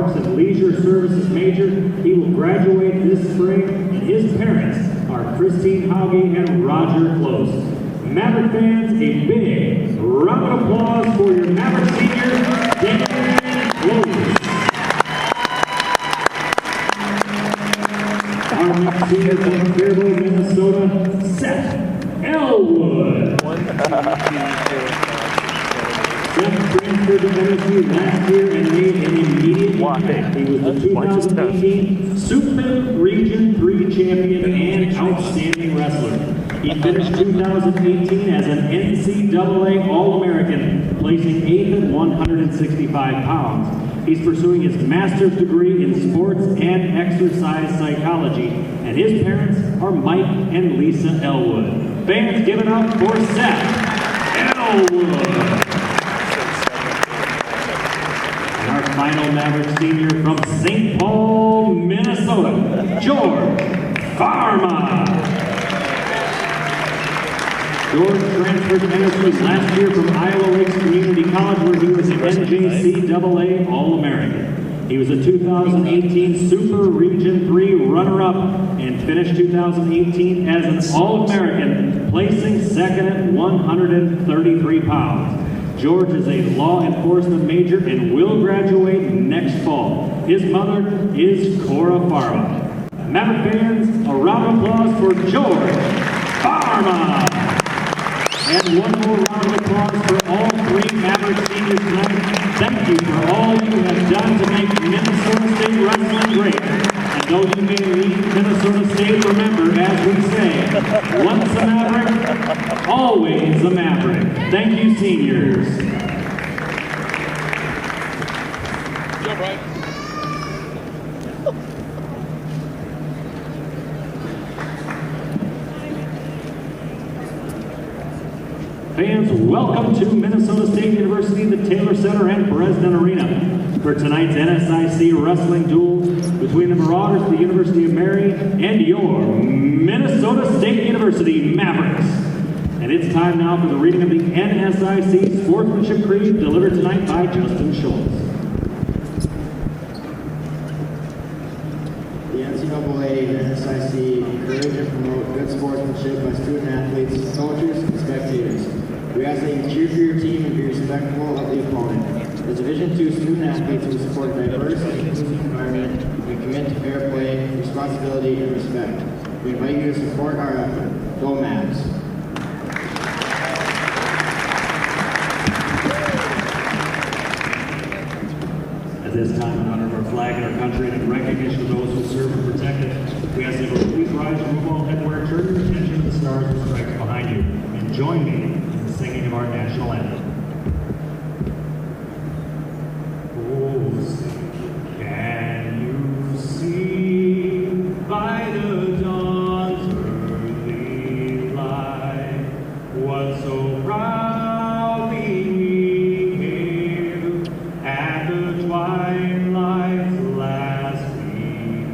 Parks and Leisure Services major. He will graduate this spring, and his parents are Christine Hauge and Roger Close. Maverick fans, a big round of applause for your Maverick senior, Dan Close. Our next senior from Faribault, Minnesota, Seth Elwood. Seth transferred to MSU last year and made an immediate impact. He was the 2018 Super Region 3 champion and outstanding wrestler. He finished 2018 as an NCAA All-American, placing 8th at 165 pounds. He's pursuing his master's degree in sports and exercise psychology, and his parents are Mike and Lisa Elwood. Fans, give it up for Seth Elwood. And our final Maverick senior from St. Paul, Minnesota, George Pharma. George transferred to MSU last year from Iowa Lakes Community College, where he was an NJCAA All-American. He was a 2018 Super Region 3 runner-up and finished 2018 as an All-American, placing 2nd at 133 pounds. George is a law enforcement major and will graduate next fall. His mother is Cora Pharma. Maverick fans, a round of applause for George Pharma. And one more round of applause for all 3 Maverick seniors tonight. Thank you for all you have done to make Minnesota State wrestling great. And though you may leave Minnesota State, remember, as we say, once a Maverick, always a Maverick. Thank you, seniors. Good job, Brian. Fans, welcome to Minnesota State University, the Taylor Center, and Bresnan Arena for tonight's NSIC wrestling duel between the Marauders of the University of Mary and your Minnesota State University Mavericks. And it's time now for the reading of the NSIC Sportsmanship Creed delivered tonight by Justin Schultz. The NCAA and NSIC encourage and promote good sportsmanship by student athletes, coaches, and spectators. We ask that you cheer for your team and be respectful of the opponent. As Division II student athletes, we support a diverse and inclusive environment. We commit to fair play, responsibility, and respect. We invite you to support our effort. Go Mavs! At this time, in honor of our flag and our country and in recognition of those who serve and protect it, we ask that you please rise, remove all headwear, turn your attention to the stars and stripes behind you, and join me in the singing of our national anthem. Oh, sing, can you see by the dawn's early light what so proudly we hailed at the twilight's last gleam,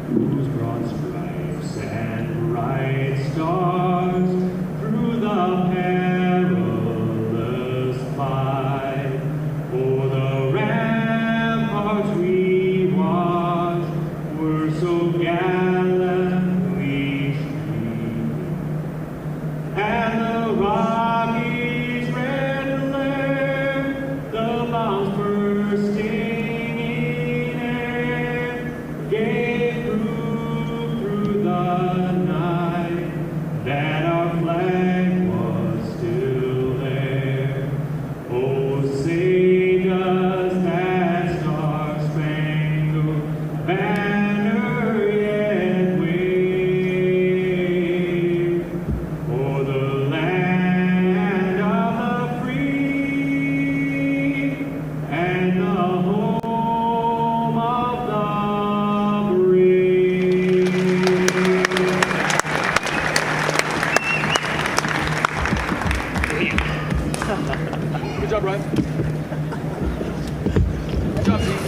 whose broad stripes and bright stars through the perilous fight, o'er the ramparts we watched were so gallantly streamed, and the Rockies' red glare, the bombs bursting in air, gave proof through the night that our flag was still there. Oh, say does that star-spangled banner yet wave o'er the land of the free and the home of the brave. Good job, Brian. Good job, team.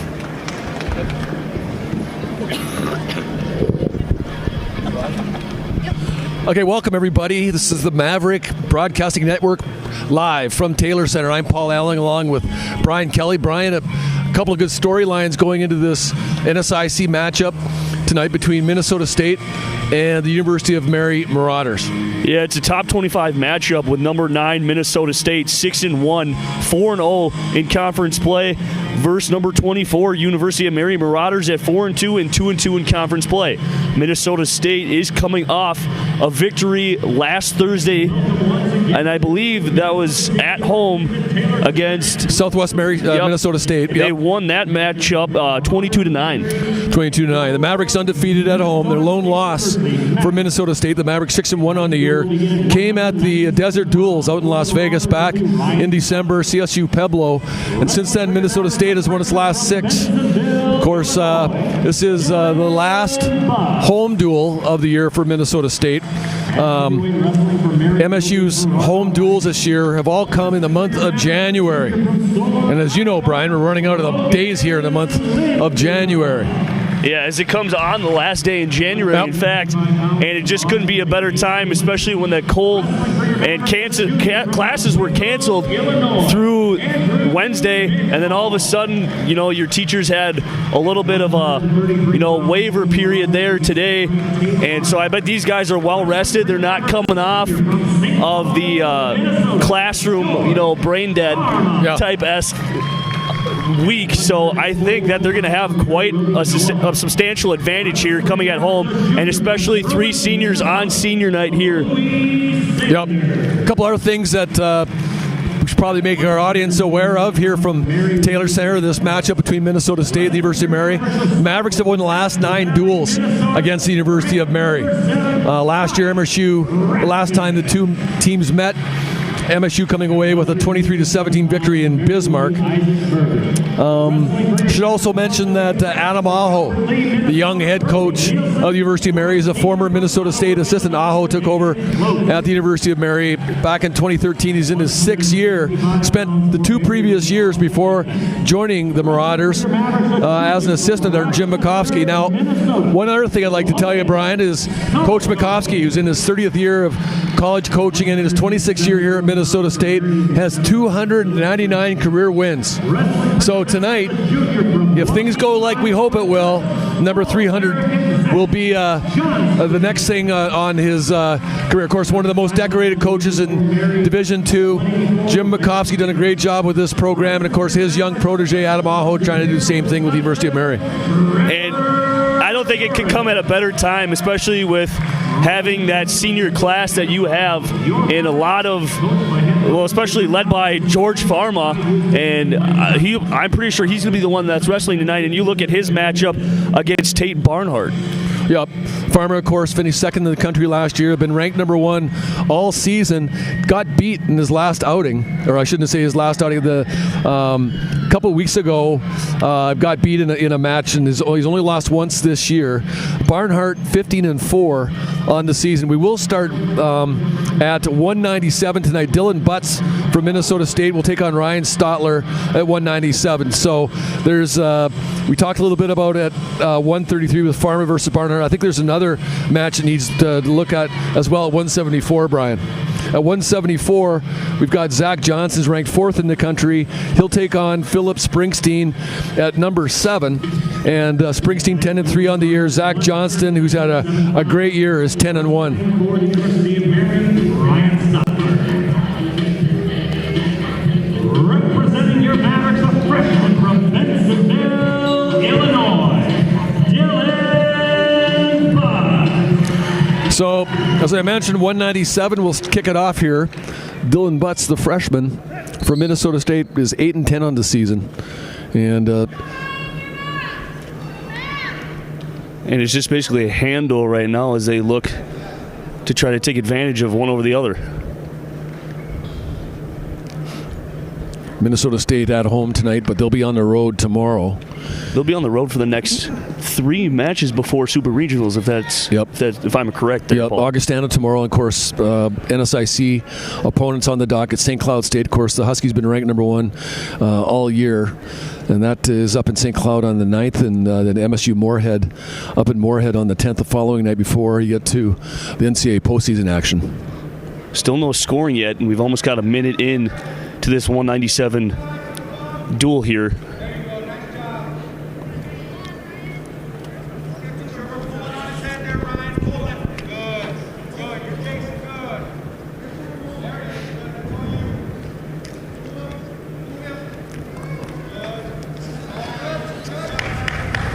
Okay, welcome everybody. This is the Maverick Broadcasting Network live from Taylor Center. I'm Paul Allen along with Brian Kelly. Brian, a couple of good storylines going into this NSIC matchup tonight between Minnesota State and the University of Mary Marauders. Yeah, it's a top 25 matchup with number 9 Minnesota State, 6-1, 4-0 in conference play, versus number 24 University of Mary Marauders at 4-2 and 2-2 in conference play. Minnesota State is coming off a victory last Thursday, and I believe that was at home against Southwest Mary, Minnesota State. They won that matchup 22-9. 22-9. The Mavericks undefeated at home. Their lone loss for Minnesota State. The Mavericks 6-1 on the year. Came at the Desert Duels out in Las Vegas back in December, CSU Pueblo. And since then, Minnesota State has won its last 6. Of course, this is the last home duel of the year for Minnesota State. MSU's home duels this year have all come in the month of January. And as you know, Brian, we're running out of the days here in the month of January. Yeah, as it comes on the last day in January, in fact, and it just couldn't be a better time, especially when the cold and classes were canceled through Wednesday, and then all of a sudden, your teachers had a little bit of a, waiver period there today, and so I bet these guys are well rested. They're not coming off of the classroom, brain dead type-esque week, so I think that they're going to have quite a substantial advantage here coming at home, and especially 3 seniors on senior night here. Yep. A couple other things that we should probably make our audience aware of here from Taylor Center, this matchup between Minnesota State and the University of Mary. Mavericks have won the last 9 duels against the University of Mary. Last year, MSU, the last time the two teams met, MSU coming away with a 23-17 victory in Bismarck. Should also mention that Adam Aho, the young head coach of the University of Mary, is a former Minnesota State assistant. Aho took over at the University of Mary back in 2013. He's in his 6th year. Spent the 2 previous years before joining the Marauders as an assistant under Jim Makovsky. Now, one other thing I'd like to tell you, Brian, is Coach Makovsky, who's in his 30th year of college coaching and in his 26th year here at Minnesota State, has 299 career wins. So tonight, if things go like we hope it will, number 300 will be the next thing on his career. Of course, one of the most decorated coaches in Division II. Jim Makovsky done a great job with this program, and of course his young protege Adam Aho trying to do the same thing with the University of Mary. And I don't think it could come at a better time, especially with having that senior class that you have in a lot of, especially led by George Pharma, and I'm pretty sure he's going to be the one that's wrestling tonight, and you look at his matchup against Tate Barnhart. Yep. Farmer, of course, finished 2nd in the country last year, been ranked number 1 all season, got beat in his last outing, or I shouldn't say his last outing, a couple of weeks ago, got beat in a match, and he's only lost once this year. Barnhart 15-4 on the season. We will start at 197 tonight. Dylan Butts from Minnesota State will take on Ryan Stotler at 197. So there's, we talked a little bit about at 133 with Farmer versus Barnhart. I think there's another match that needs to look at as well at 174, Brian. At 174, we've got Zach Johnson's ranked 4th in the country. He'll take on Philip Springsteen at number 7. And Springsteen 10-3 on the year. Zach Johnston, who's had a great year, is 10-1. Representing your Mavericks, a freshman from Bensenville, Illinois, Dylan Butts. So, as I mentioned, 197, we'll kick it off here. Dylan Butts, the freshman from Minnesota State, is 8-10 on the season. And it's just basically a handle right now as they look to try to take advantage of one over the other. Minnesota State at home tonight, but they'll be on the road tomorrow. They'll be on the road for the next 3 matches before Super Regionals, if I'm correct. Yep, Augustana tomorrow, and of course, NSIC opponents on the docket. St. Cloud State, of course, the Huskies been ranked number 1 all year, and that is up in St. Cloud on the 9th, and then MSU Moorhead up in Moorhead on the 10th, the following night before you get to the NCAA postseason action. Still no scoring yet, and we've almost got a minute in to this 197 duel here.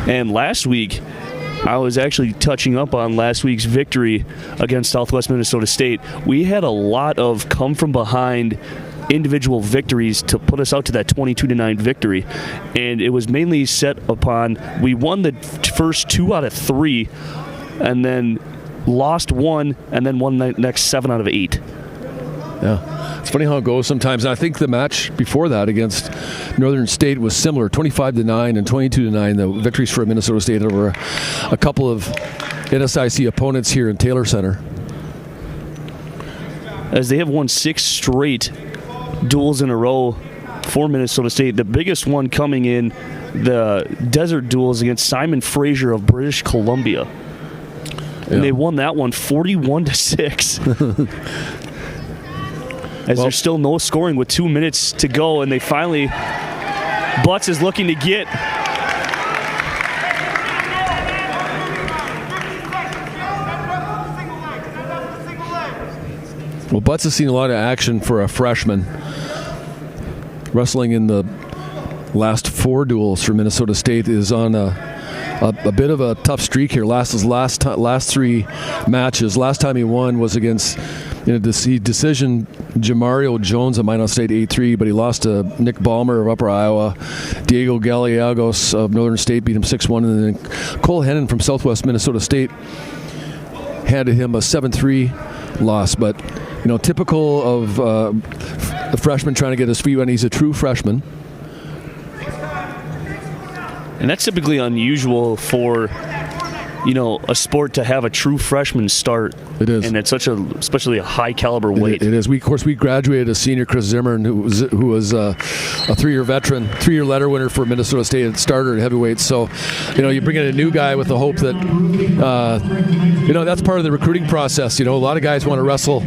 And last week, I was actually touching up on last week's victory against Southwest Minnesota State. We had a lot of come-from-behind individual victories to put us out to that 22-9 victory, and it was mainly set upon we won the first 2 out of 3 and then lost 1 and then won the next 7 out of 8. Yeah, it's funny how it goes sometimes. And I think the match before that against Northern State was similar, 25-9 and 22-9. The victories for Minnesota State over a couple of NSIC opponents here in Taylor Center, as they have won 6 straight duels in a row for Minnesota State. The biggest one coming in the desert duels against Simon Fraser of British Columbia. And they won that one 41-6. As there's still no scoring with 2 minutes to go, and they finally, Butts is looking to get. Well, Butts has seen a lot of action for a freshman, wrestling in the last 4 duels for Minnesota State. Is on a bit of a tough streak here. Last 3 matches. Last time he won was against in a decision Jamario Jones of Minot State 8-3, but he lost to Nick Ballmer of Upper Iowa. Diego Gallegos of Northern State beat him 6-1, and then Cole Hennon from Southwest Minnesota State handed him a 7-3 loss. But typical of the freshman trying to get his feet when he's a true freshman. And that's typically unusual for, a sport to have a true freshman start. It is. And it's especially a high caliber weight. It is. We graduated a senior, Chris Zimmerman, who was a 3-year veteran, 3-year letter winner for Minnesota State, starter at heavyweight. So, you bring in a new guy with the hope that, that's part of the recruiting process. A lot of guys want to wrestle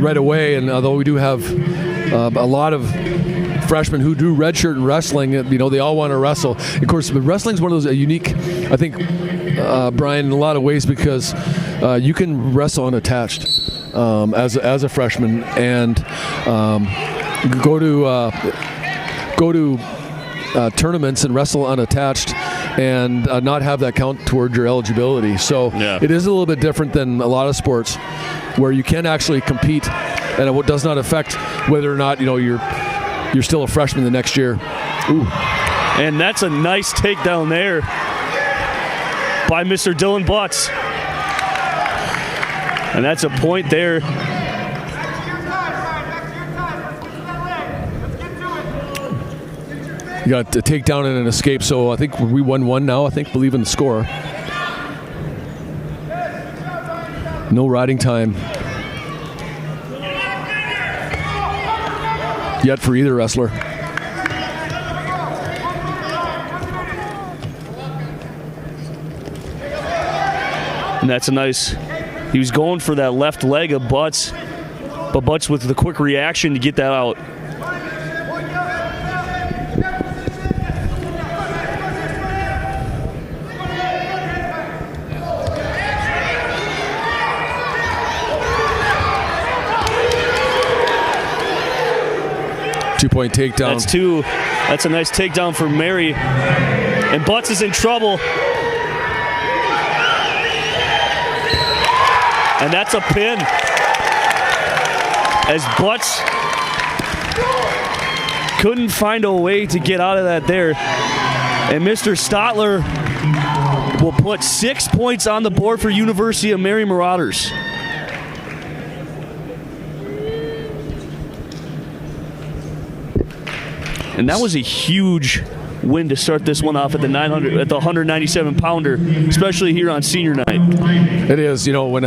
right away, and although we do have a lot of freshmen who do redshirt in wrestling, they all want to wrestle. Of course, wrestling is one of those unique, I think, Brian, in a lot of ways, because you can wrestle unattached as a freshman, and go to tournaments and wrestle unattached and not have that count toward your eligibility. So It is a little bit different than a lot of sports where you can actually compete, and it does not affect whether or not you're still a freshman the next year. Ooh. And that's a nice takedown there by Mr. Dylan Butts. And that's a point there. You got a takedown and an escape, so I think we won 1 now, believe in the score. No riding time yet for either wrestler. And that's a nice, he was going for that left leg of Butts, but Butts with the quick reaction to get that out. Two-point takedown. That's 2. That's a nice takedown for Mary. And Butts is in trouble. And that's a pin. As Butts couldn't find a way to get out of that there. And Mr. Stotler will put 6 points on the board for University of Mary Marauders. And that was a huge win to start this one off at the 197-pounder, especially here on senior night. It is, when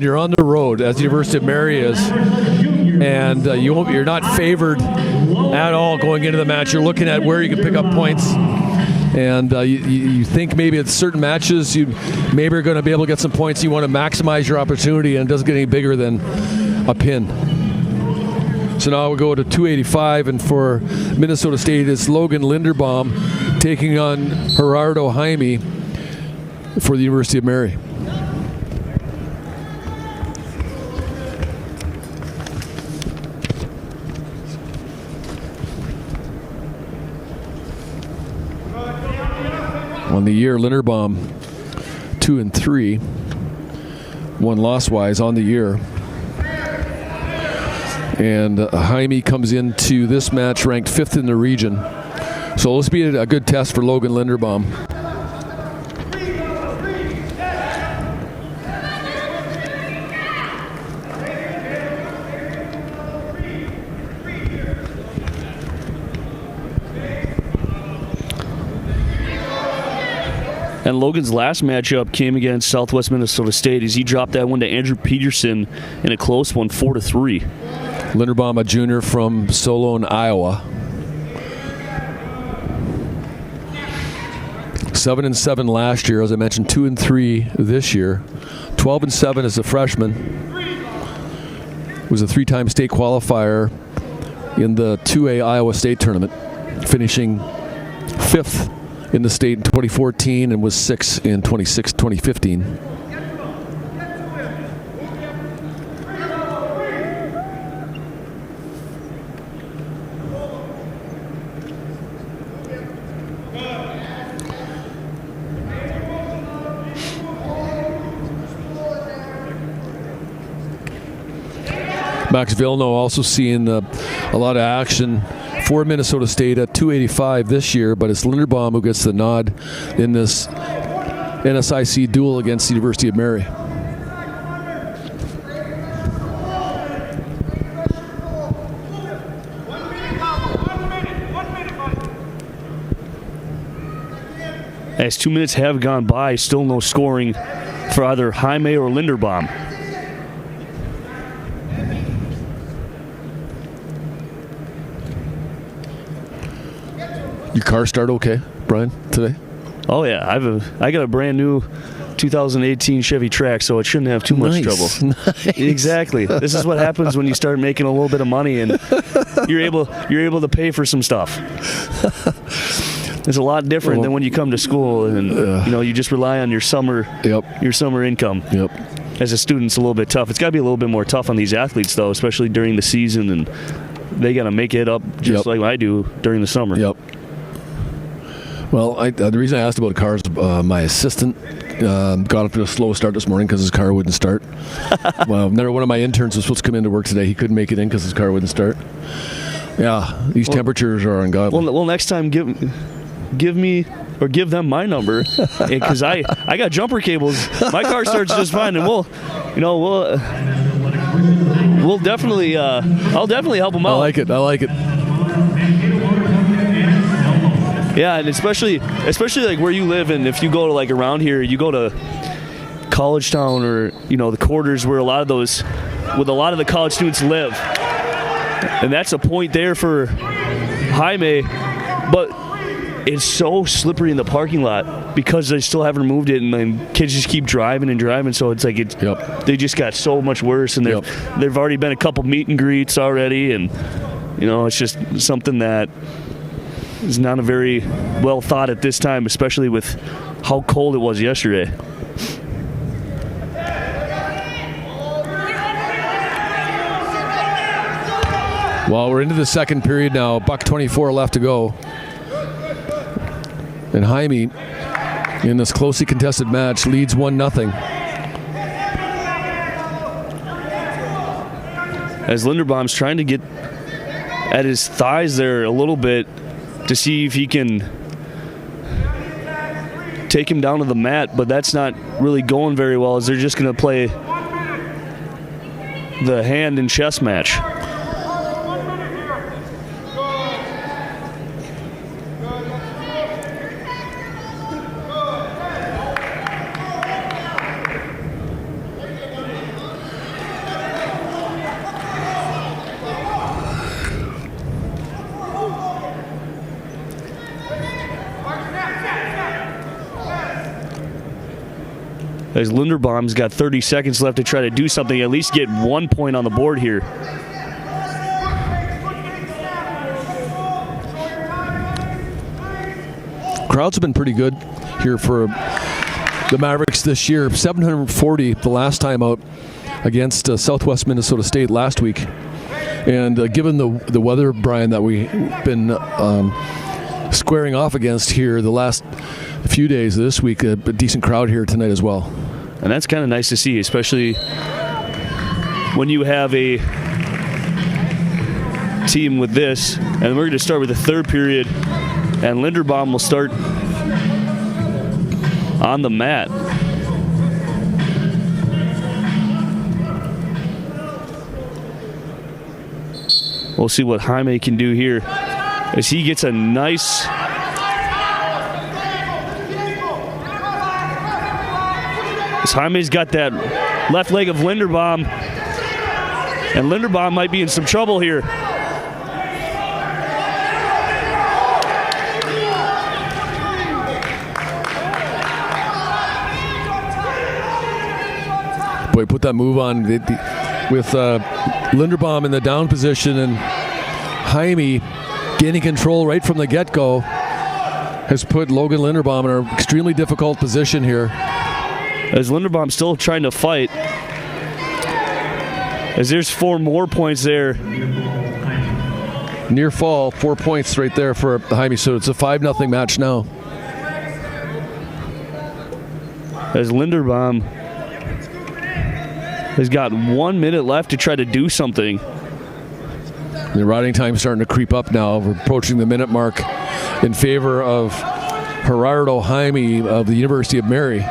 you're on the road, as the University of Mary is, and you're not favored at all going into the match. You're looking at where you can pick up points, and you think maybe at certain matches you maybe are going to be able to get some points. You want to maximize your opportunity, and it doesn't get any bigger than a pin. So now we go to 285, and for Minnesota State, it's Logan Linderbaum taking on Gerardo Jaime for the University of Mary. On the year, Linderbaum 2-3, 1 loss-wise on the year. And Jaime comes into this match ranked 5th in the region. So this will be a good test for Logan Linderbaum. And Logan's last matchup came against Southwest Minnesota State as he dropped that one to Andrew Peterson in a close one, 4-3. Linderbaum, a junior from Solon, Iowa. 7-7 last year, as I mentioned, 2-3 this year. 12-7 as a freshman. Was a 3-time state qualifier in the 2A Iowa State tournament, finishing 5th in the state in 2014 and was 6th in 2015. Max Villeneuve also seeing a lot of action for Minnesota State at 285 this year, but it's Linderbaum who gets the nod in this NSIC duel against the University of Mary. As 2 minutes have gone by, still no scoring for either Jaime or Linderbaum. Your car start okay, Brian, today? Oh yeah, I got a brand new 2018 Chevy Trax, so it shouldn't have too much trouble. Nice. Exactly. This is what happens when you start making a little bit of money and you're able to pay for some stuff. It's a lot different than when you come to school and you just rely on your summer income. Yep. As a student, it's a little bit tough. It's got to be a little bit more tough on these athletes, though, especially during the season, and they got to make it up just like I do during the summer. Yep. Well, the reason I asked about cars, my assistant got up to a slow start this morning because his car wouldn't start. Well, one of my interns was supposed to come into work today. He couldn't make it in because his car wouldn't start. Yeah, these temperatures are ungodly. Well, next time give me or give them my number because I got jumper cables. My car starts just fine, and we'll definitely I'll definitely help them out. I like it. Yeah, and especially like where you live, and if you go to like around here, you go to College Town or the quarters where a lot of the college students live, and that's a point there for Jaime, but it's so slippery in the parking lot because they still haven't removed it, and then kids just keep driving and driving, so it's like they just got so much worse, and there've already been a couple meet and greets already, and it's just something that is not a very well thought at this time, especially with how cold it was yesterday. Well, we're into the second period now. $1:24 left to go. And Jaime, in this closely contested match, leads 1-0. As Linderbaum's trying to get at his thighs there a little bit to see if he can take him down to the mat, but that's not really going very well as they're just going to play the hand and chest match. As Linderbaum's got 30 seconds left to try to do something, at least get 1 point on the board here. Crowds have been pretty good here for the Mavericks this year. 740 the last time out against Southwest Minnesota State last week. And given the weather, Brian, that we've been squaring off against here the last few days of this week. A decent crowd here tonight as well. And that's kind of nice to see, especially when you have a team with this. And we're going to start with the third period, and Linderbaum will start on the mat. We'll see what Jaime can do here as he gets a nice Jaime's got that left leg of Linderbaum, and Linderbaum might be in some trouble here. Boy, put that move on with Linderbaum in the down position, and Jaime gaining control right from the get-go has put Logan Linderbaum in an extremely difficult position here. As Linderbaum still trying to fight, as there's 4 more points there. Near fall, 4 points right there for Jaime, so it's a 5-0 match now. As Linderbaum has got 1 minute left to try to do something. The riding time's starting to creep up now. We're approaching the minute mark in favor of Gerardo Jaime of the University of Mary.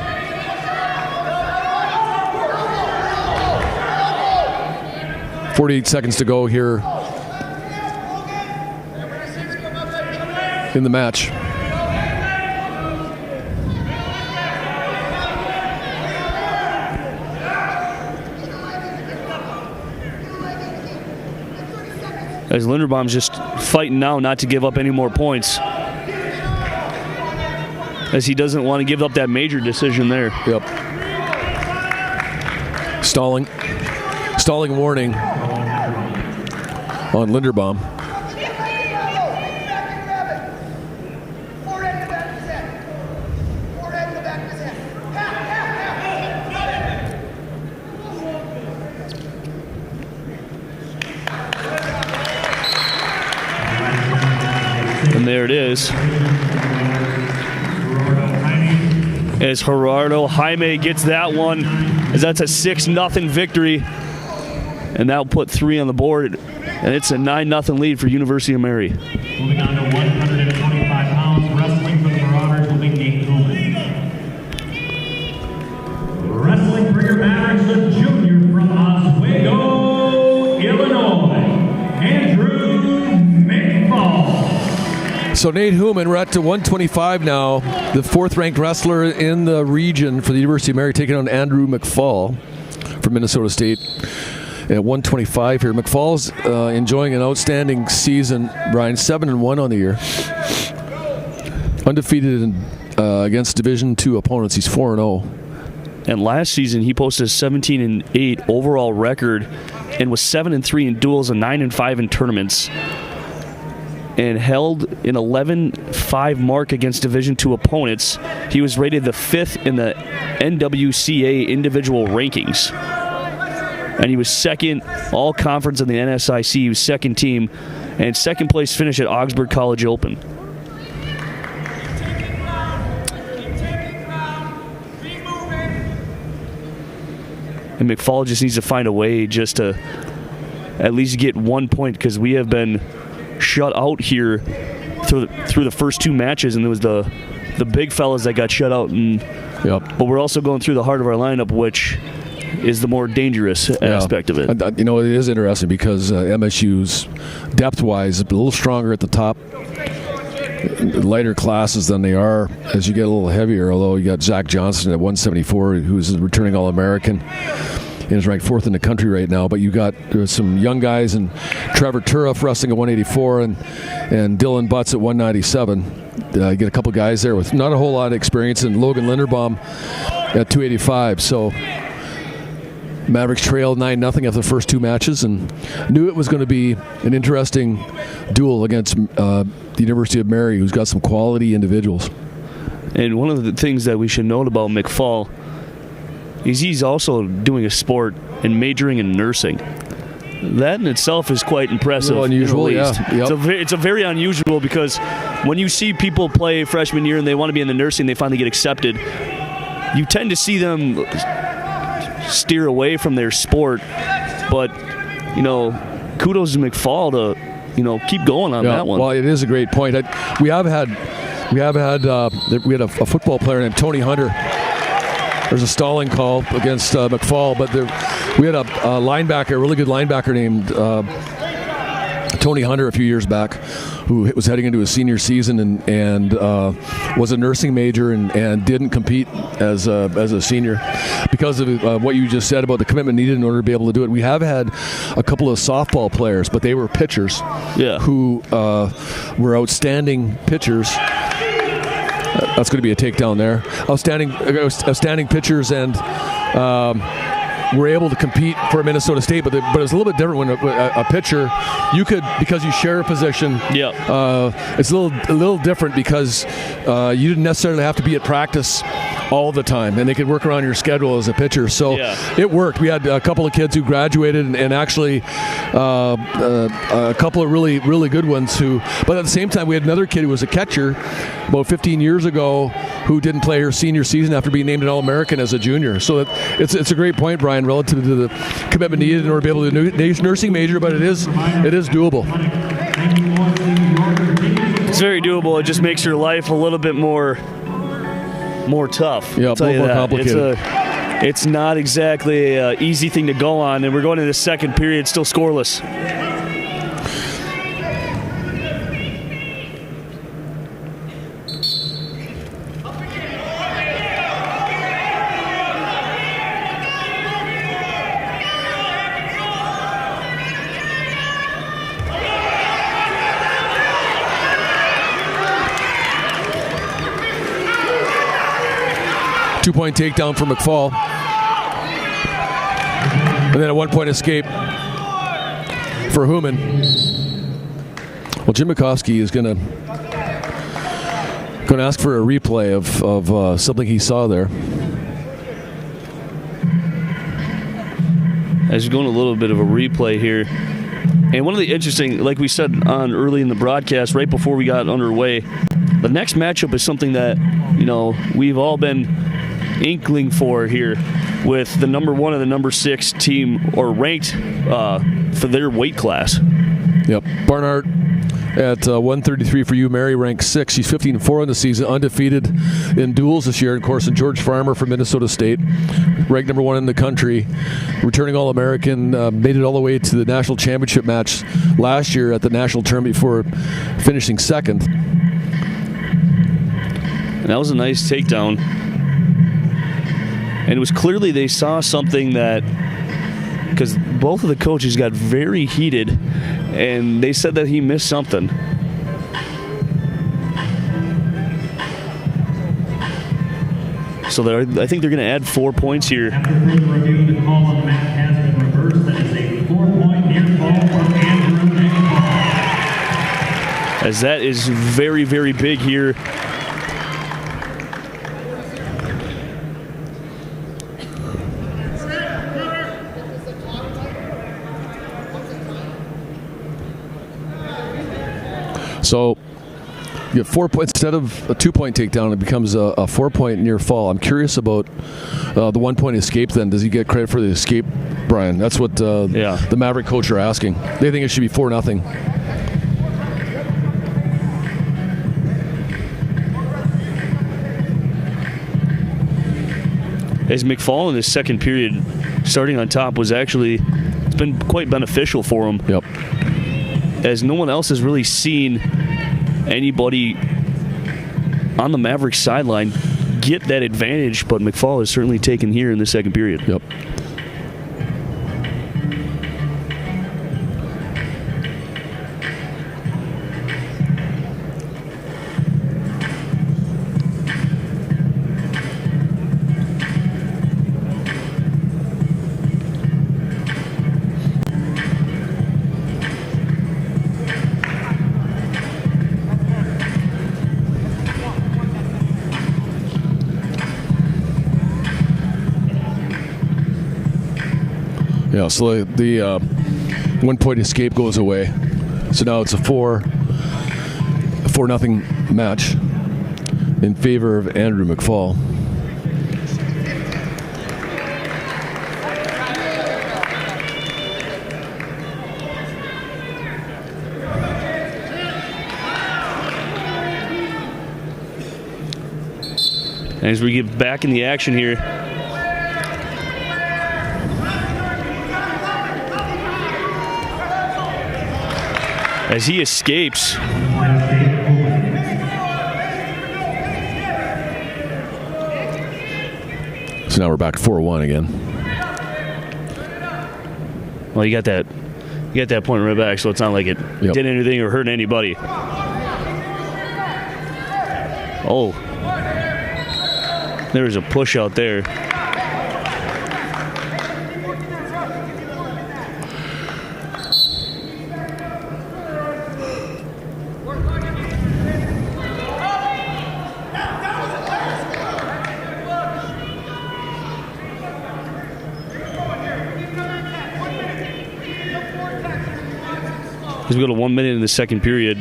.48 seconds to go here in the match. As Linderbaum's just fighting now not to give up any more points, as he doesn't want to give up that major decision there. Yep. Stalling warning on Linderbaum. And there it is. As Gerardo Jaime gets that one, as that's a 6-0 victory. And that'll put 3 on the board. And it's a 9-0 lead for University of Mary. Moving on to 125 pounds, wrestling for the Marauders will be Nate Coleman. Wrestling for your MAVRIK, the junior from Oswego, Illinois, Andrew McFall. So Nate Hooman, we're at to 125 now. The 4th-ranked wrestler in the region for the University of Mary, taking on Andrew McFall from Minnesota State. At 125 here. McFall's enjoying an outstanding season, Brian. 7-1 on the year. Undefeated against Division II opponents. He's 4-0. And last season, he posted a 17-8 overall record and was 7-3 in duels and 9-5 in tournaments. And held an 11-5 mark against Division II opponents. He was rated the 5th in the NWCA individual rankings. And he was 2nd all-conference in the NSIC. He was 2nd team and 2nd place finish at Augsburg College Open. And McFall just needs to find a way just to at least get 1 point, because we have been shut out here through the first 2 matches, and it was the big fellas that got shut out. And but we're also going through the heart of our lineup, which is the more dangerous aspect of it. You know, it is interesting because MSU's depth-wise is a little stronger at the top, lighter classes than they are as you get a little heavier, although you got Zach Johnson at 174, who's a returning All-American and is ranked 4th in the country right now. But you got some young guys, and Trevor Turuff wrestling at 184 and Dylan Butts at 197. You get a couple guys there with not a whole lot of experience, and Logan Linderbaum at 285. So Mavericks trailed 9-0 after the first 2 matches, and knew it was going to be an interesting duel against the University of Mary, who's got some quality individuals. And one of the things that we should note about McFall is he's also doing a sport and majoring in nursing. That in itself is quite impressive. A little unusual, at least. yeah. Yep. It's a very unusual, because when you see people play freshman year and they want to be in the nursing, they finally get accepted, you tend to see them steer away from their sport. But, kudos to McFall to, keep going on that one. Well, it is a great point. We had a football player named Tony Hunter. There's a stalling call against McFall, but we had a linebacker, a really good linebacker named Tony Hunter a few years back, who was heading into his senior season and was a nursing major and didn't compete as a senior because of what you just said about the commitment needed in order to be able to do it. We have had a couple of softball players, but they were pitchers who were outstanding pitchers. That's going to be a takedown there. Outstanding pitchers and were able to compete for Minnesota State, but it's a little bit different when a pitcher, you could, because you share a position. It's a little different because you didn't necessarily have to be at practice all the time, and they could work around your schedule as a pitcher. So it worked. We had a couple of kids who graduated, and actually a couple of really, really good ones but at the same time, we had another kid who was a catcher about 15 years ago who didn't play her senior season after being named an All-American as a junior. So it's a great point, Brian, relative to the commitment needed in order to be able to do nursing major, but it is doable. It's very doable. It just makes your life a little bit more tough. Yeah, a little more complicated. It's not exactly an easy thing to go on, and we're going into the second period still scoreless. Two-point takedown for McFall. And then a one-point escape for Human. Well, Jim Mikowski is going to ask for a replay of something he saw there. As you're going a little bit of a replay here. And one of the interesting, like we said on early in the broadcast, right before we got underway, the next matchup is something that, we've all been inkling for here with the number 1 and the number 6 team, or ranked for their weight class. Yep. Barnhart at 133 for you. Mary ranked 6. She's 15-4 in the season, undefeated in duels this year. Of course, and George Farmer from Minnesota State, ranked number 1 in the country, returning All-American, made it all the way to the national championship match last year at the national tournament before finishing second. And that was a nice takedown. And it was clearly they saw something that, because both of the coaches got very heated, and they said that he missed something. So I think they're going to add 4 points here. After further review, the call on the mat has been reversed. That is a 4-point near fall from Andrew McFall. As that is very, very big here. So you get 4 points instead of a 2-point takedown. It becomes a 4-point near fall. I'm curious about the 1-point escape. Then does he get credit for the escape, Brian? That's what the MAVRIK coach are asking. They think it should be 4-0. As McFall in his second period, starting on top, was actually, it's been quite beneficial for him. Yep. As no one else has really seen anybody on the Mavericks sideline get that advantage, but McFall is certainly taken here in the second period. Yep. Yeah, so the 1-point escape goes away. So now it's a 4 4-0 match in favor of Andrew McFall. As we get back in the action here. As he escapes. So now we're back 4-1 again. Well, you got that point right back, so it's not like it did anything or hurt anybody. Oh. There's a push out there. As we go to 1 minute in the second period.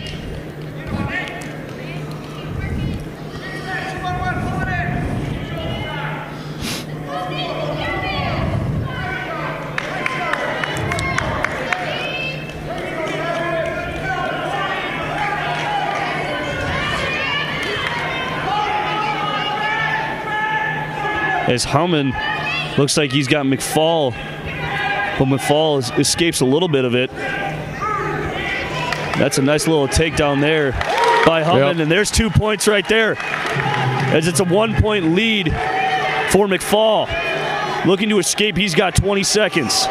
As Howman looks like he's got McFall, but McFall escapes a little bit of it. That's a nice little takedown there by Howman, and there's 2 points right there. As it's a 1-point lead for McFall. Looking to escape, he's got 20 seconds.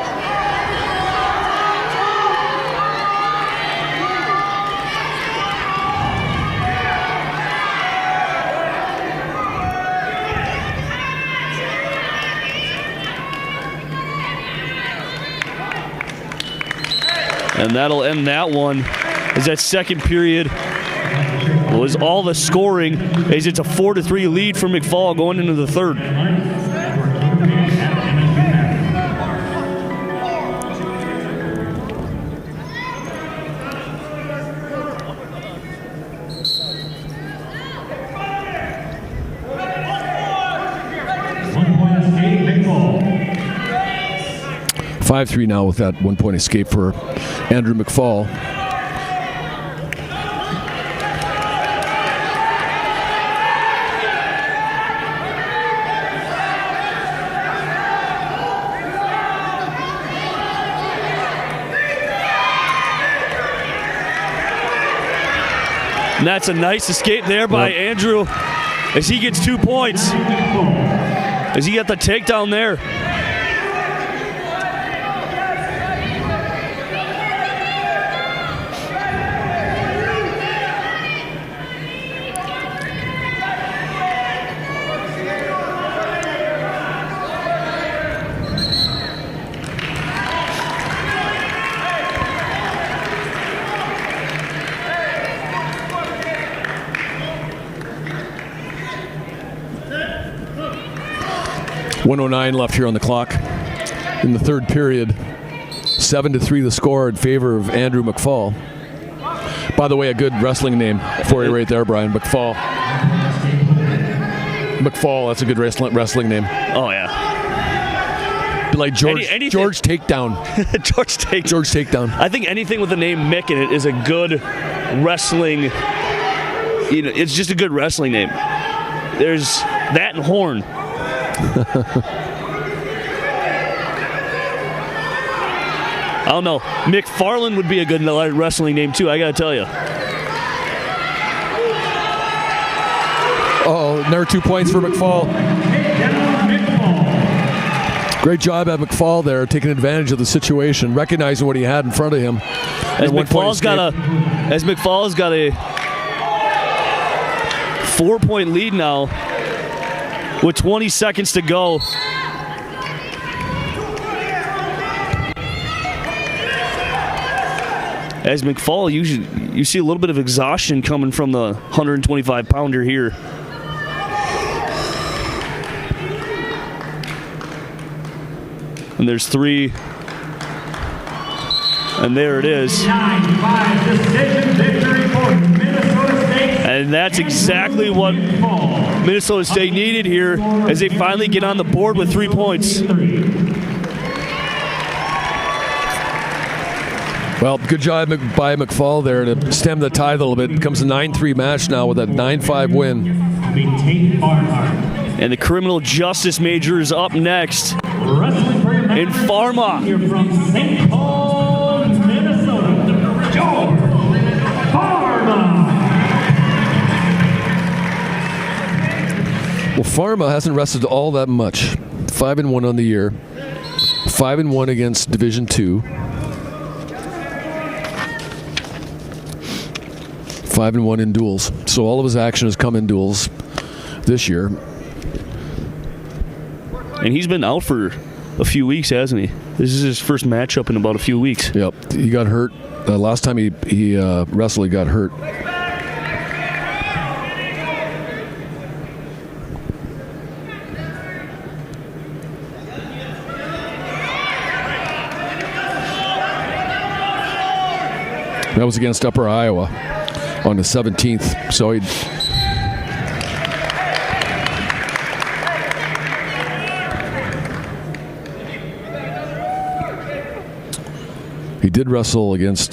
And that'll end that one. As that second period was all the scoring, as it's a 4-3 lead for McFall going into the third. One point escape, McFall. 5-3 now with that 1-point escape for Andrew McFall. And that's a nice escape there by Andrew as he gets 2 points. As he got the takedown there. .109 left here on the clock in the third period. 7-3 the score in favor of Andrew McFall. By the way, a good wrestling name for you right there, Brian. McFall. McFall, that's a good wrestling name. Oh, yeah. Like George Takedown. George Takedown. I think anything with the name Mick in it is a good wrestling, it's just a good wrestling name. There's that and Horn. I don't know. McFarlane would be a good wrestling name too, I gotta tell you. Another 2 points for McFall. Great job at McFall there, taking advantage of the situation, recognizing what he had in front of him. As McFall's got a 4-point lead now with 20 seconds to go. As McFall, you see a little bit of exhaustion coming from the 125-pounder here. And there's 3. And there it is. 9-5 decision victory for Minnesota State. And that's exactly what Minnesota State needed here as they finally get on the board with 3 points. Well, good job by McFall there to stem the tide a little bit. It becomes a 9-3 match now with a 9-5 win. And the criminal justice major is up next in Pharma. Here from St. Paul, Minnesota, George Pharma. Well, Pharma hasn't rested all that much. 5-1 on the year. 5-1 against Division II. 5-1 in duels. So all of his action has come in duels this year. And he's been out for a few weeks, hasn't he? This is his first matchup in about a few weeks. Yep. He got hurt. Last time he wrestled, he got hurt. That was against Upper Iowa on the 17th. So he did wrestle against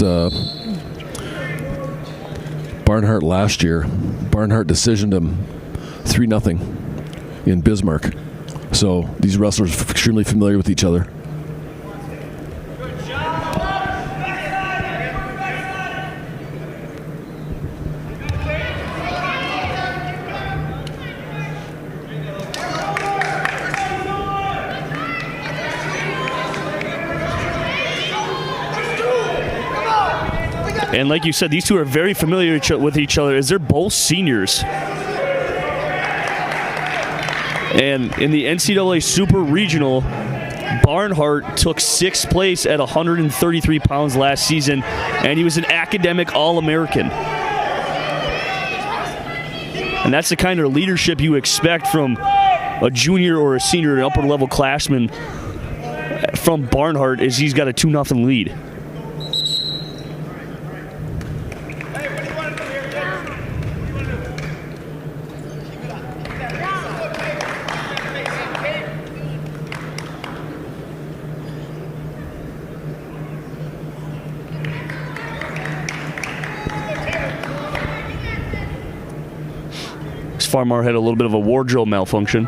Barnhart last year. Barnhart decisioned him 3-0 in Bismarck. So these wrestlers are extremely familiar with each other. And like you said, these two are very familiar with each other as they're both seniors. And in the NCAA Super Regional, Barnhart took 6th place at 133 pounds last season, and he was an academic All-American. And that's the kind of leadership you expect from a junior or a senior, an upper-level classman from Barnhart, as he's got a 2-0 lead. Farmar had a little bit of a wardrobe malfunction.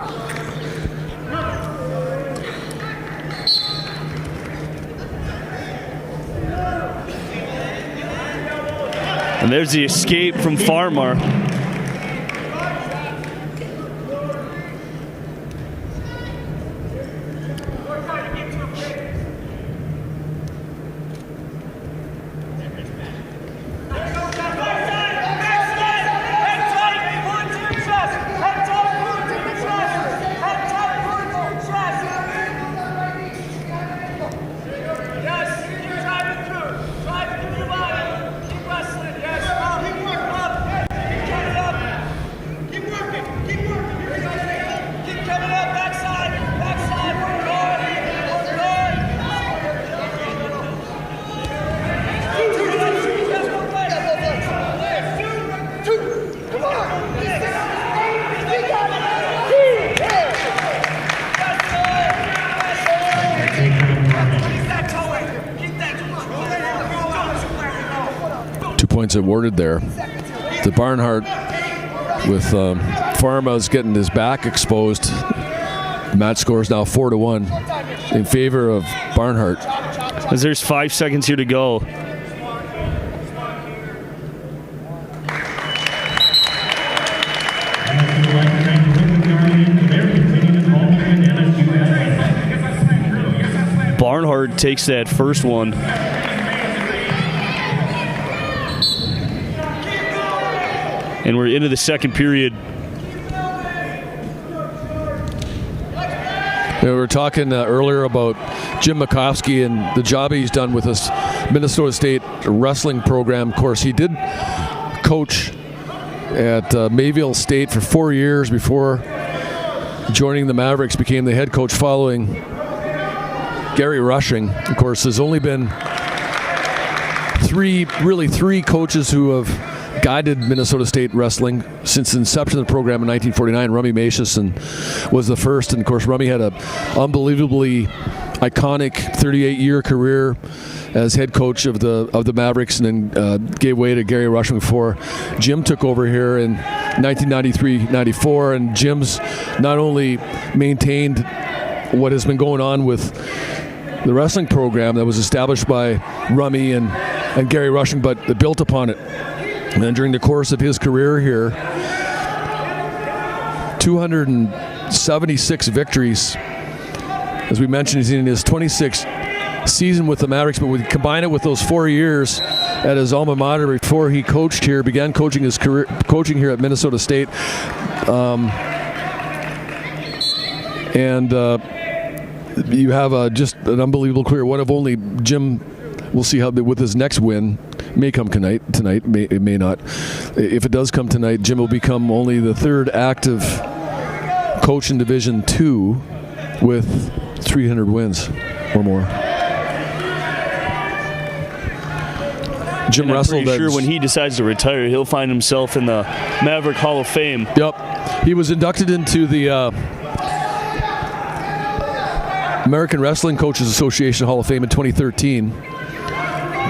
And there's the escape from Farmar. Points awarded there to Barnhart, with Pharma's getting his back exposed. Match score is now 4-1 in favor of Barnhart. As there's 5 seconds here to go. Barnhart takes that first one. And we're into the second period. We were talking earlier about Jim Makovsky and the job he's done with this Minnesota State wrestling program. Of course, he did coach at Mayville State for 4 years before joining the Mavericks, became the head coach following Gary Rushing. Of course, there's only been three coaches who have guided Minnesota State wrestling since the inception of the program in 1949. Rummy Maciason was the first, and of course Rummy had an unbelievably iconic 38-year career as head coach of the Mavriks, and then gave way to Gary Rushing before Jim took over here in 1993-94. And Jim's not only maintained what has been going on with the wrestling program that was established by Rummy and Gary Rushing, but built upon it. And then during the course of his career here, 276 victories. As we mentioned, he's in his 26th season with the Mavericks, but we combine it with those 4 years at his alma mater before he coached here, began coaching his career, coaching here at Minnesota State. You have just an unbelievable career. One of only Jim. We'll see how with his next win may come tonight. It may not. If it does come tonight, Jim will become only the third active coach in Division II with 300 wins or more. Jim wrestled. I'm pretty sure when he decides to retire, he'll find himself in the Maverick Hall of Fame. Yep, he was inducted into the American Wrestling Coaches Association Hall of Fame in 2013.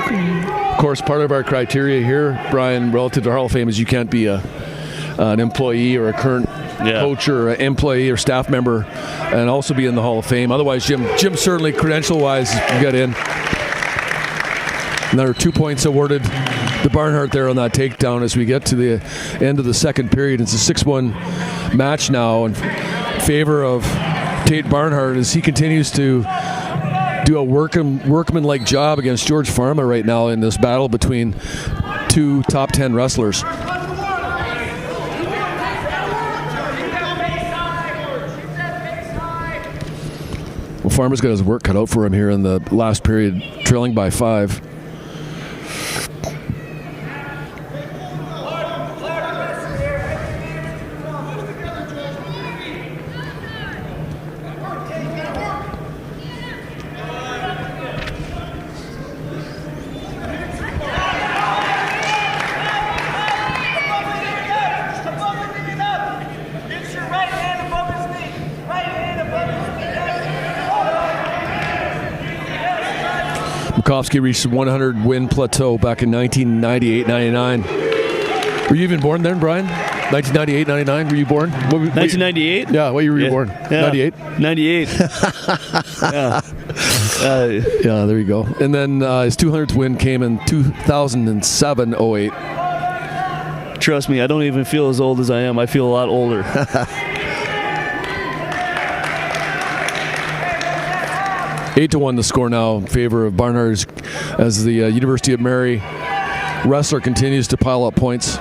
Of course, part of our criteria here, Brian, relative to Hall of Fame, is you can't be an employee or a current coach or an employee or staff member and also be in the Hall of Fame. Otherwise, Jim certainly credential-wise can get in. Another 2 points awarded to Barnhart there on that takedown as we get to the end of the second period. It's a 6-1 match now in favor of Tate Barnhart as he continues to do a workman-like job against George Pharma right now in this battle between two top 10 wrestlers. Well, Pharma's got his work cut out for him here in the last period, trailing by 5. Bukowski reached a 100-win plateau back in 1998-99. Were you even born then, Brian? 1998-99, were you born? 1998? Yeah, what year were you born? 98? 98. Yeah. Yeah, there you go. And then his 200th win came in 2007-08. Trust me, I don't even feel as old as I am. I feel a lot older. 8-1 the score now in favor of Barnhart as the University of Mary wrestler continues to pile up points.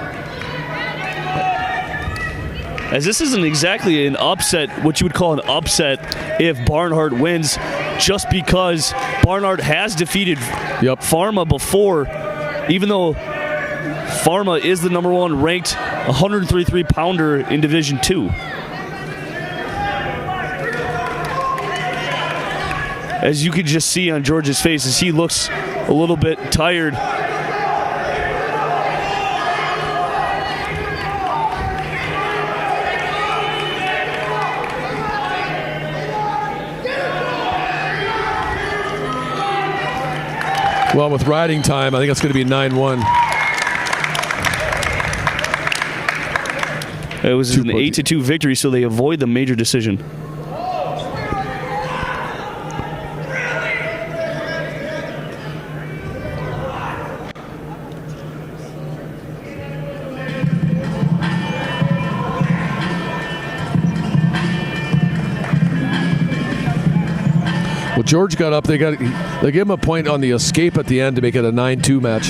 As this isn't exactly an upset, what you would call an upset if Barnhart wins, just because Barnhart has defeated Pharma before, even though Pharma is the number one ranked 133-pounder in Division II. As you could just see on George's face as he looks a little bit tired. Well, with riding time, I think it's going to be 9-1. It was an 8-2 victory, so they avoid the major decision. Well, George got up. They gave him a point on the escape at the end to make it a 9-2 match.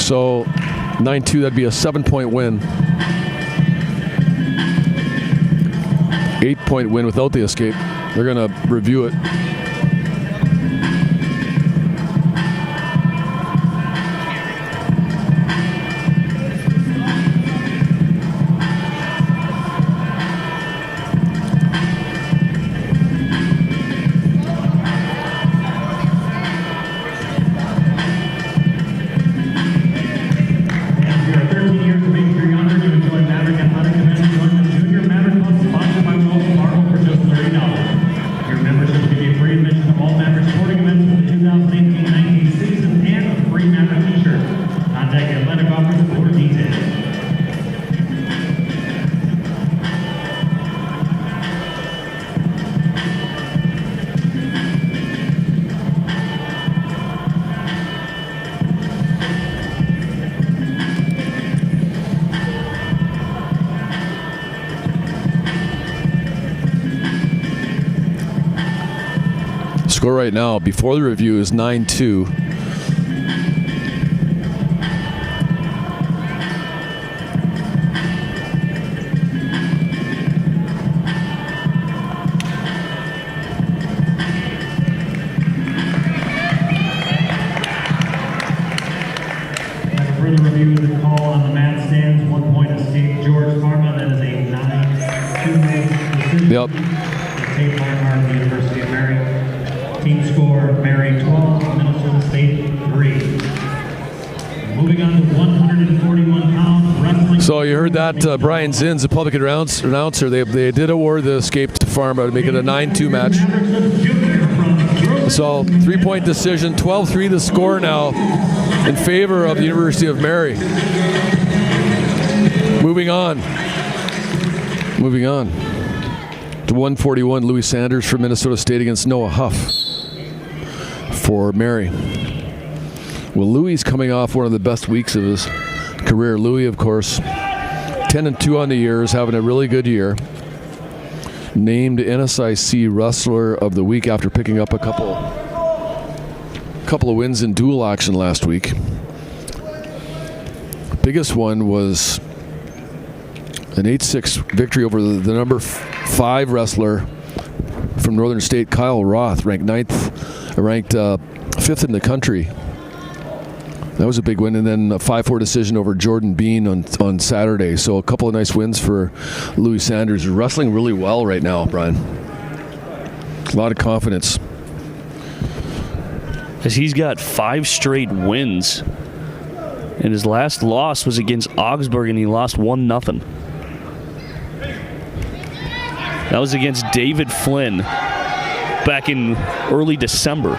So 9-2, that'd be a 7-point win. 8-point win without the escape. They're going to review it. Score right now, before the review, is 9-2. Further review of the call on the mat stands. 1 point escape George Pharma. That is a 9-2 decision. Yep. State landmark, the University of Mary. Team score, Mary 12, Minnesota State 3. Moving on to 141-pound wrestling. So you heard that, Brian Zins, the public announcer, they did award the escape to Pharma to make it a 9-2 match. So 3-point decision, 12-3 the score now in favor of the University of Mary. Moving on to 141, Louis Sanders for Minnesota State against Noah Huff for Mary. Well, Louis is coming off one of the best weeks of his career. Louis, of course, 10-2 on the year, is having a really good year. Named NSIC Wrestler of the Week after picking up a couple of wins in dual action last week. Biggest one was an 8-6 victory over the number 5 wrestler from Northern State, Kyle Roth, ranked 5th in the country. That was a big win, and then a 5-4 decision over Jordan Bean on Saturday. So a couple of nice wins for Louis Sanders. Wrestling really well right now, Brian. A lot of confidence. As he's got 5 straight wins. And his last loss was against Augsburg, and he lost 1-0. That was against David Flynn back in early December.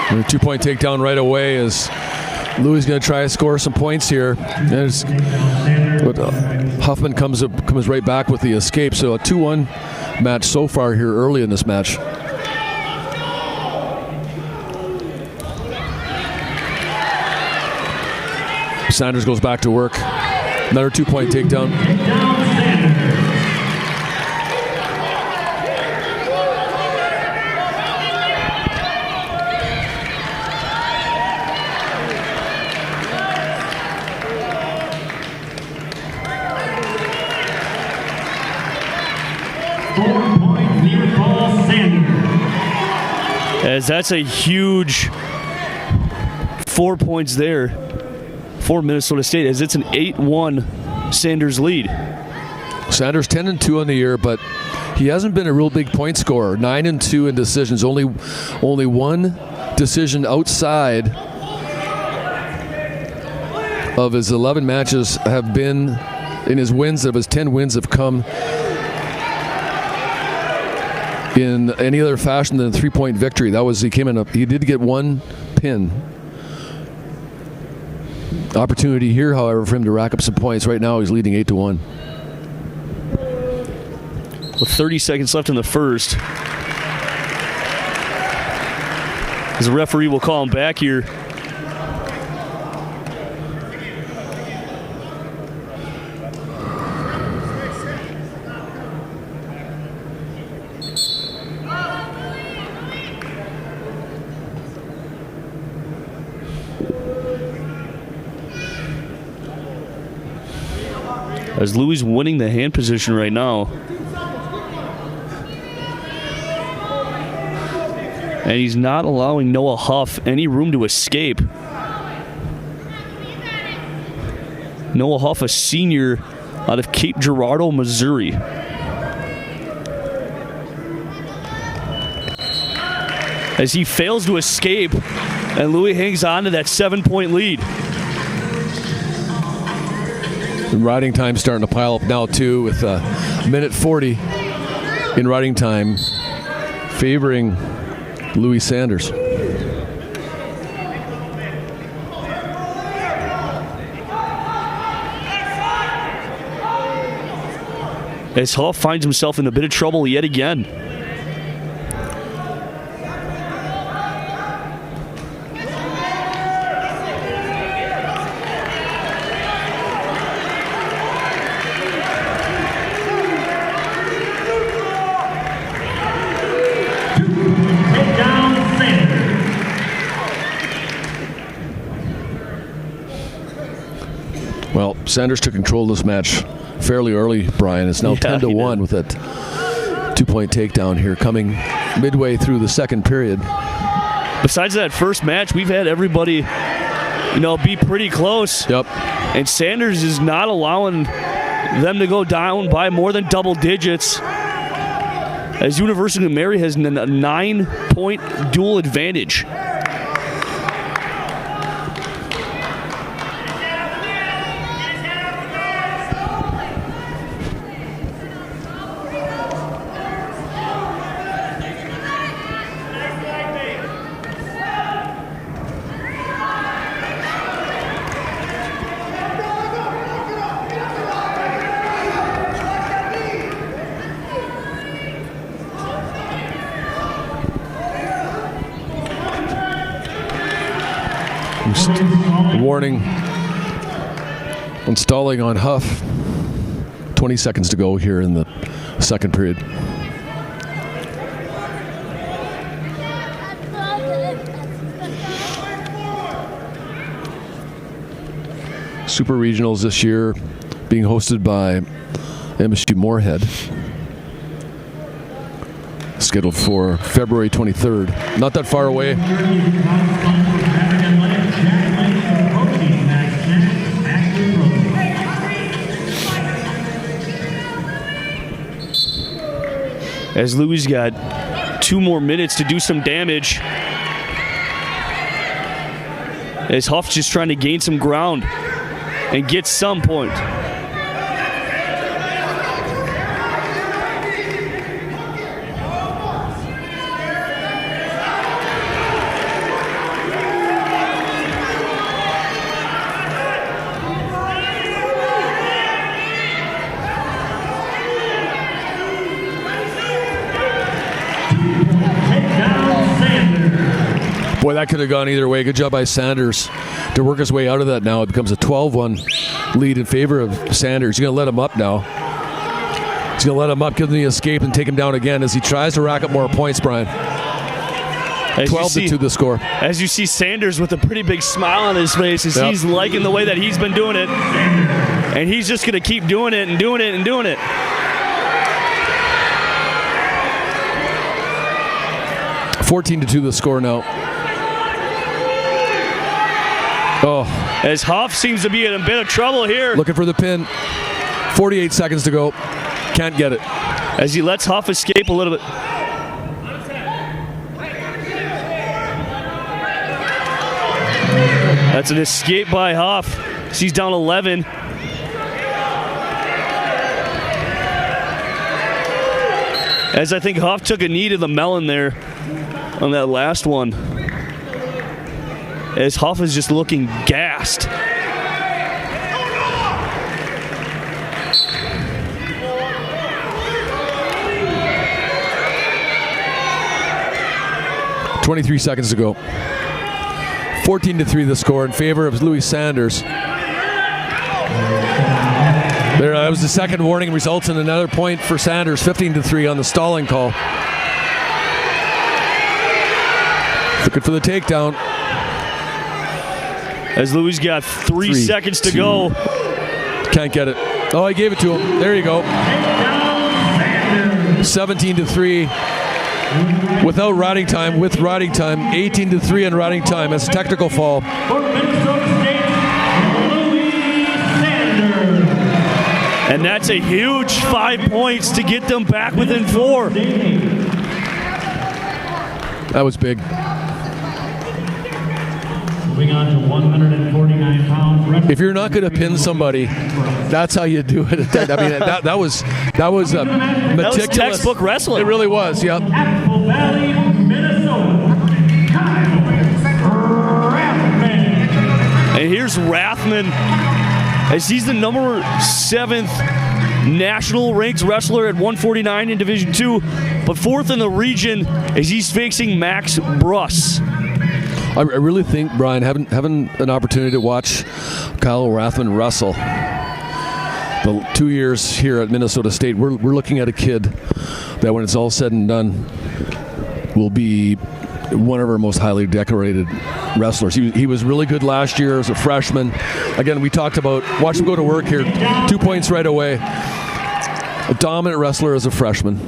And a 2-point takedown right away as Louis is going to try to score some points here. But Huffman comes right back with the escape. So a 2-1 match so far here early in this match. Sanders goes back to work. Another 2-point takedown. As that's a huge 4 points there for Minnesota State, as it's an 8-1 Sanders lead. Sanders 10-2 on the year, but he hasn't been a real big point scorer. 9-2 in decisions. Only one decision outside of his 11 matches have been in his wins. Of his 10 wins have come in any other fashion than a 3-point victory. He did get one pin. Opportunity here, however, for him to rack up some points. Right now he's leading 8-1. With 30 seconds left in the first, as the referee will call him back here. As Louis winning the hand position right now. And he's not allowing Noah Huff any room to escape. Noah Huff, a senior out of Cape Girardeau, Missouri. As he fails to escape, and Louis hangs on to that 7-point lead. And riding time starting to pile up now too, with a minute 40 in riding time, favoring Louis Sanders. As Huff finds himself in a bit of trouble yet again. Sanders took control of this match fairly early, Brian. It's now 10-1 with that 2-point takedown here coming midway through the second period. Besides that first match, we've had everybody, be pretty close. Yep. And Sanders is not allowing them to go down by more than double digits, as University of Mary has a 9-point dual advantage. Warning on stalling on Huff. 20 seconds to go here in the second period. Super Regionals this year being hosted by MSU Moorhead. Scheduled for February 23rd. Not that far away. As Louis got 2 more minutes to do some damage. As Huff's just trying to gain some ground and get some point. Boy, that could have gone either way. Good job by Sanders to work his way out of that now. It becomes a 12-1 lead in favor of Sanders. He's going to let him up now. He's going to let him up, give him the escape, and take him down again as he tries to rack up more points, Brian. 12-2 the score. As you see Sanders with a pretty big smile on his face as he's liking the way that he's been doing it. And he's just going to keep doing it and doing it and doing it. $14-2 the score now. Oh. As Huff seems to be in a bit of trouble here. Looking for the pin. 48 seconds to go. Can't get it. As he lets Huff escape a little bit. That's an escape by Huff. She's down 11. As I think Huff took a knee to the melon there on that last one. As Huff is just looking gassed. .23 seconds to go. 14-3 the score in favor of Louis Sanders. There, that was the second warning, results in another point for Sanders. 15-3 on the stalling call. Looking for the takedown. As Louis got 3 seconds to go. Can't get it. Oh, he gave it to him. There you go. 17-3. Without riding time, with riding time, 18-3 in riding time. That's a technical fall. For Minnesota State, Louis Sanders. And that's a huge 5 points to get them back within 4. That was big. Moving on to 149 pounds. If you're not going to pin somebody, that's how you do it. I mean, that was meticulous. That was textbook wrestling. It really was. Yep. Apple Valley, Minnesota. And here's Rathman, as he's the number 7th national ranked wrestler at 149 in Division II, but 4th in the region as he's facing Max Bruss. I really think, Brian, having an opportunity to watch Kyle Rathman wrestle the 2 years here at Minnesota State, we're looking at a kid that when it's all said and done will be one of our most highly decorated wrestlers. He was really good last year as a freshman. Again, we talked about, watch him go to work here, 2 points right away. A dominant wrestler as a freshman.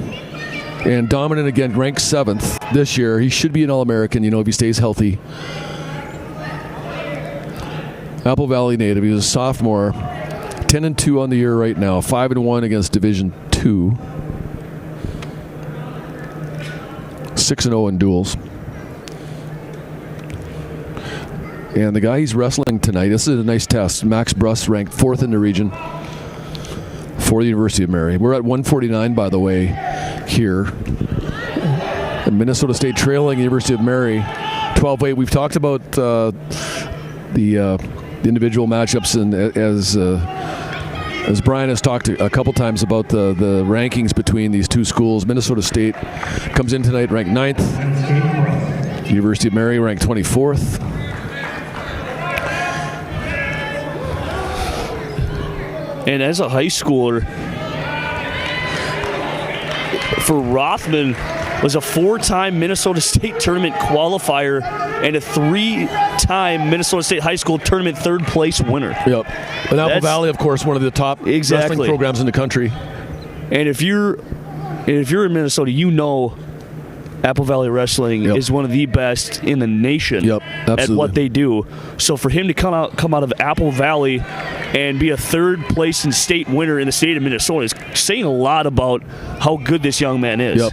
And dominant again, ranked 7th this year. He should be an All-American, if he stays healthy. Apple Valley native. He was a sophomore. 10-2 on the year right now. 5-1 against Division II. 6-0 in duels. And the guy he's wrestling tonight, this is a nice test. Max Bruss ranked 4th in the region for the University of Mary. We're at 149, by the way, here. And Minnesota State trailing University of Mary 12-8. We've talked about the individual matchups, and as Brian has talked a couple times about the rankings between these two schools. Minnesota State comes in tonight ranked 9th. University of Mary ranked 24th. And as a high schooler, for Rothman, was a 4-time Minnesota State tournament qualifier and a 3-time Minnesota State high school tournament third place winner. Yep. And Apple Valley, of course, one of the top wrestling programs in the country. And if you're in Minnesota, Apple Valley Wrestling is one of the best in the nation at what they do. So for him to come out of Apple Valley and be a third place in state winner in the state of Minnesota is saying a lot about how good this young man is. Yep.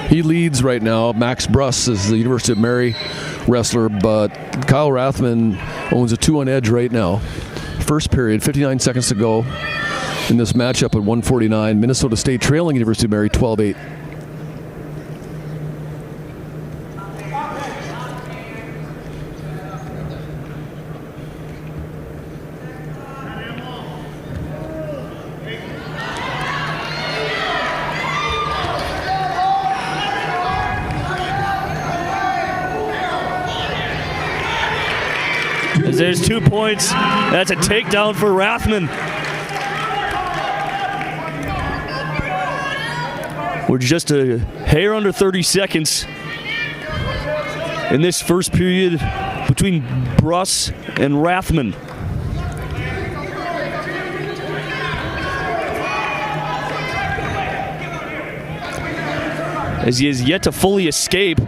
He leads right now. Max Bruss is the University of Mary wrestler, but Kyle Rathman owns a 2-on edge right now. First period, 59 seconds to go in this matchup at 149. Minnesota State trailing University of Mary 12-8. As there's 2 points, that's a takedown for Rathman. We're just a hair under 30 seconds in this first period between Bruss and Rathman. As he has yet to fully escape.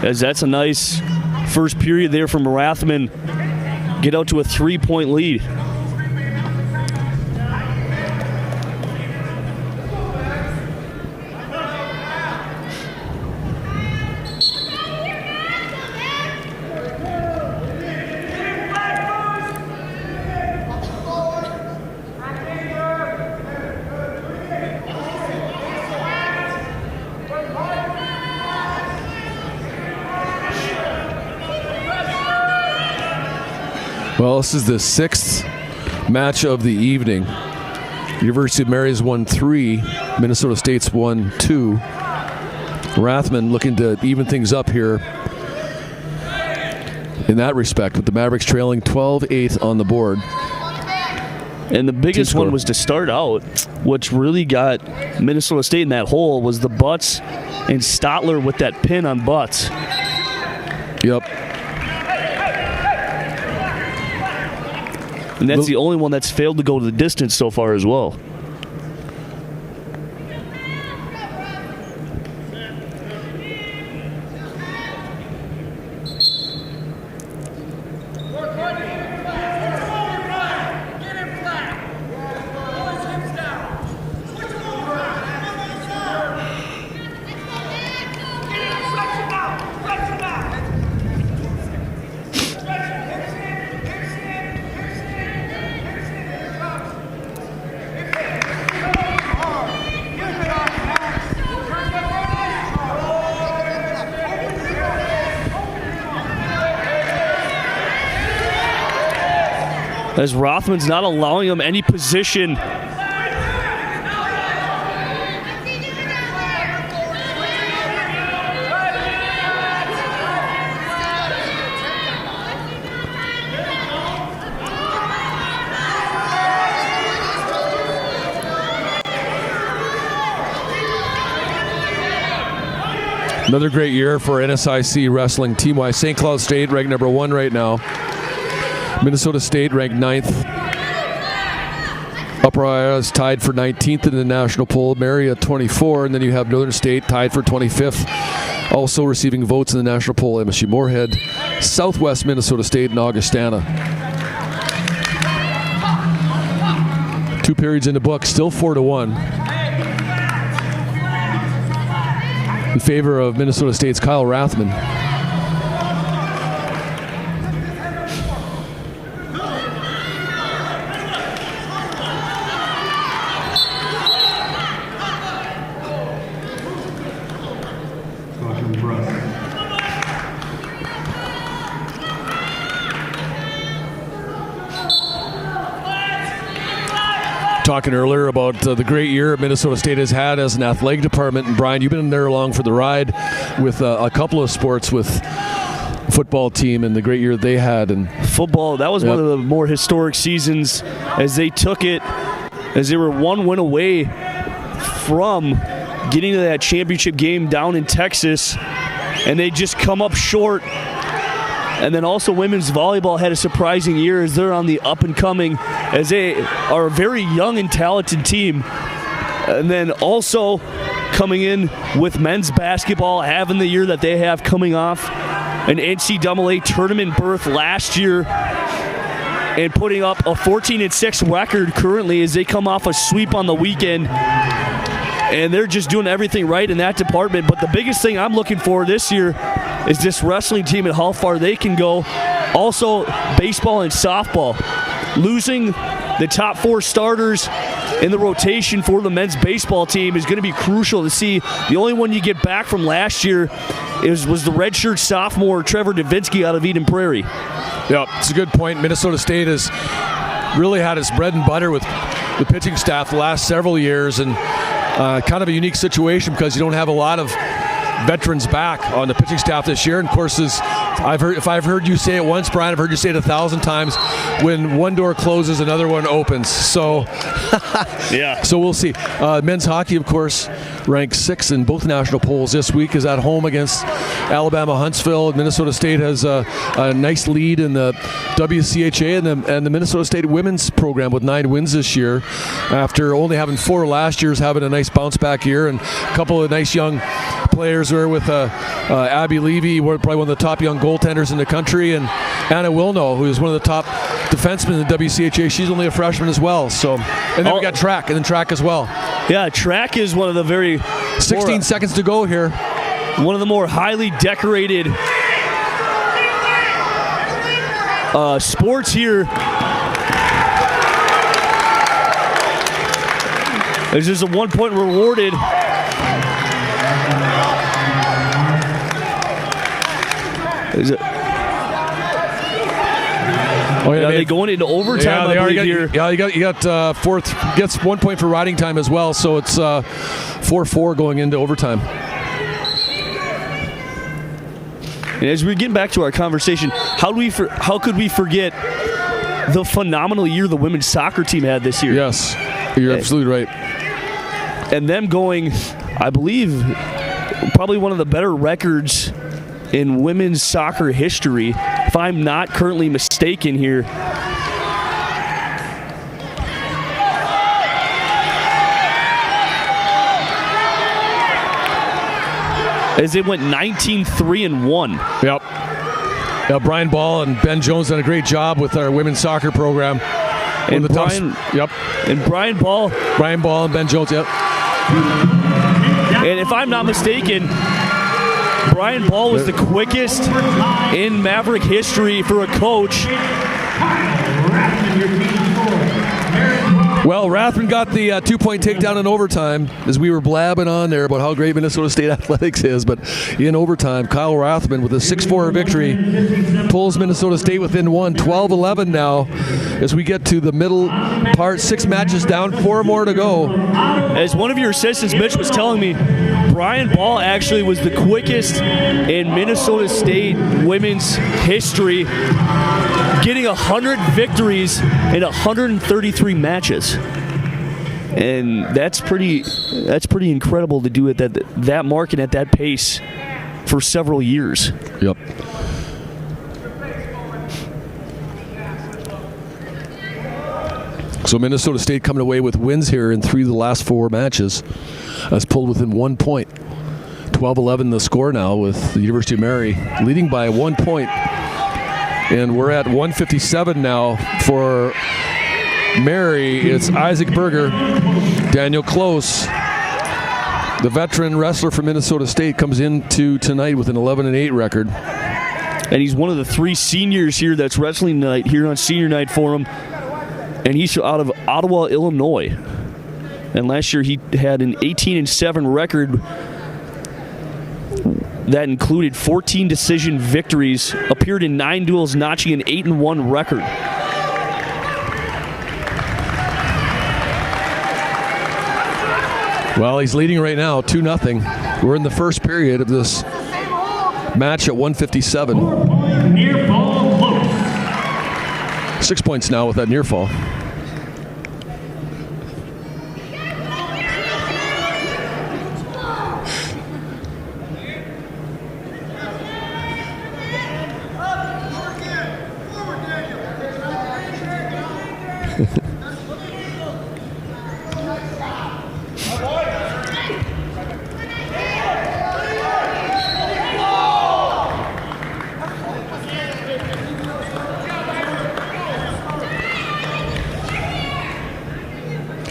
As that's a nice first period there from Rathman. Get out to a 3-point lead. Well, this is the 6th match of the evening. University of Mary's won 3. Minnesota State's won 2. Rathman looking to even things up here in that respect, with the Mavericks trailing 12-8 on the board. And the biggest one was to start out. What's really got Minnesota State in that hole was the Butts and Stotler with that pin on Butts. Yep. And that's the only one that's failed to go to the distance so far as well. As Rothman's not allowing him any position. Another great year for NSIC wrestling team-wise. St. Cloud State ranked number 1 right now. Minnesota State ranked 9th. Upper Iowa is tied for 19th in the national poll. Mary at 24, and then you have Northern State tied for 25th. Also receiving votes in the national poll, MSU Moorhead, Southwest Minnesota State, and Augustana. 2 periods in the book, still 4-1. In favor of Minnesota State's Kyle Rathman. Caution for us. Talking earlier about the great year Minnesota State has had as an athletic department. And Brian, you've been there along for the ride with a couple of sports with football team and the great year they had. And football, that was one of the more historic seasons as they took it, as they were 1 win away from getting to that championship game down in Texas, and they just come up short. And then also women's volleyball had a surprising year as they're on the up and coming, as they are a very young and talented team. And then also coming in with men's basketball, having the year that they have, coming off an NCAA tournament berth last year and putting up a 14-6 record currently as they come off a sweep on the weekend. And they're just doing everything right in that department. But the biggest thing I'm looking for this year is this wrestling team and how far they can go. Also, baseball and softball. Losing the top 4 starters in the rotation for the men's baseball team is going to be crucial to see. The only one you get back from last year was the redshirt sophomore Trevor Davinsky out of Eden Prairie. Yeah, it's a good point. Minnesota State has really had its bread and butter with the pitching staff the last several years, and kind of a unique situation because you don't have a lot of veterans back on the pitching staff this year. And of course, if I've heard you say it once, Brian, I've heard you say it 1,000 times. When one door closes, another one opens. So, yeah. So we'll see. Men's hockey, of course, ranked 6th in both national polls this week. Is at home against Alabama Huntsville. Minnesota State has a nice lead in the WCHA and the Minnesota State women's program with 9 wins this year, after only having 4 last year's, having a nice bounce back year, and a couple of nice young players were with Abby Levy, probably one of the top young goaltenders in the country, and Anna Wilno, who is one of the top defensemen in the WCHA. She's only a freshman as well. So, and then we got track as well. Yeah, track is one of the very 16 seconds to go here. One of the more highly decorated sports here. There's just a 1 point rewarded. Is it? Oh, yeah, they going into overtime. I believe here. Yeah, you got fourth, gets 1 point for riding time as well, so it's 4-4 going into overtime. And as we get back to our conversation, how could we forget the phenomenal year the women's soccer team had this year? Yes, you're absolutely right. And them going, I believe, probably one of the better records in women's soccer history, if I'm not currently mistaken here. As it went 19-3-1. Yep. Yeah, Brian Ball and Ben Jones done a great job with our women's soccer program. And Brian Ball and Ben Jones, yep. And if I'm not mistaken, Brian Ball was the quickest in MAVRIK history for a coach. Well, Rathman got the 2-point takedown in overtime, as we were blabbing on there about how great Minnesota State athletics is. But in overtime, Kyle Rathman with a 6-4 victory pulls Minnesota State within 12-11 now as we get to the middle part. 6 matches down, 4 more to go. As one of your assistants, Mitch, was telling me, Brian Ball actually was the quickest in Minnesota State women's history, getting 100 victories in 133 matches. And that's pretty incredible to do it at that mark and at that pace for several years. Yep. So Minnesota State coming away with wins here in 3 of the last 4 matches. Has pulled within 1 point. 12-11 the score now, with the University of Mary leading by 1 point. And we're at 157 now for Mary. It's Isaac Berger. Daniel Close, the veteran wrestler from Minnesota State, comes into tonight with an 11-8 record. And he's one of the 3 seniors here that's wrestling tonight here on senior night for him. And he's out of Ottawa, Illinois. And last year he had an 18-7 record that included 14 decision victories, appeared in 9 duels, notching an 8-1 record. Well, he's leading right now, 2-0. We're in the first period of this match at 157. Near ball close. 6 points now with that near fall.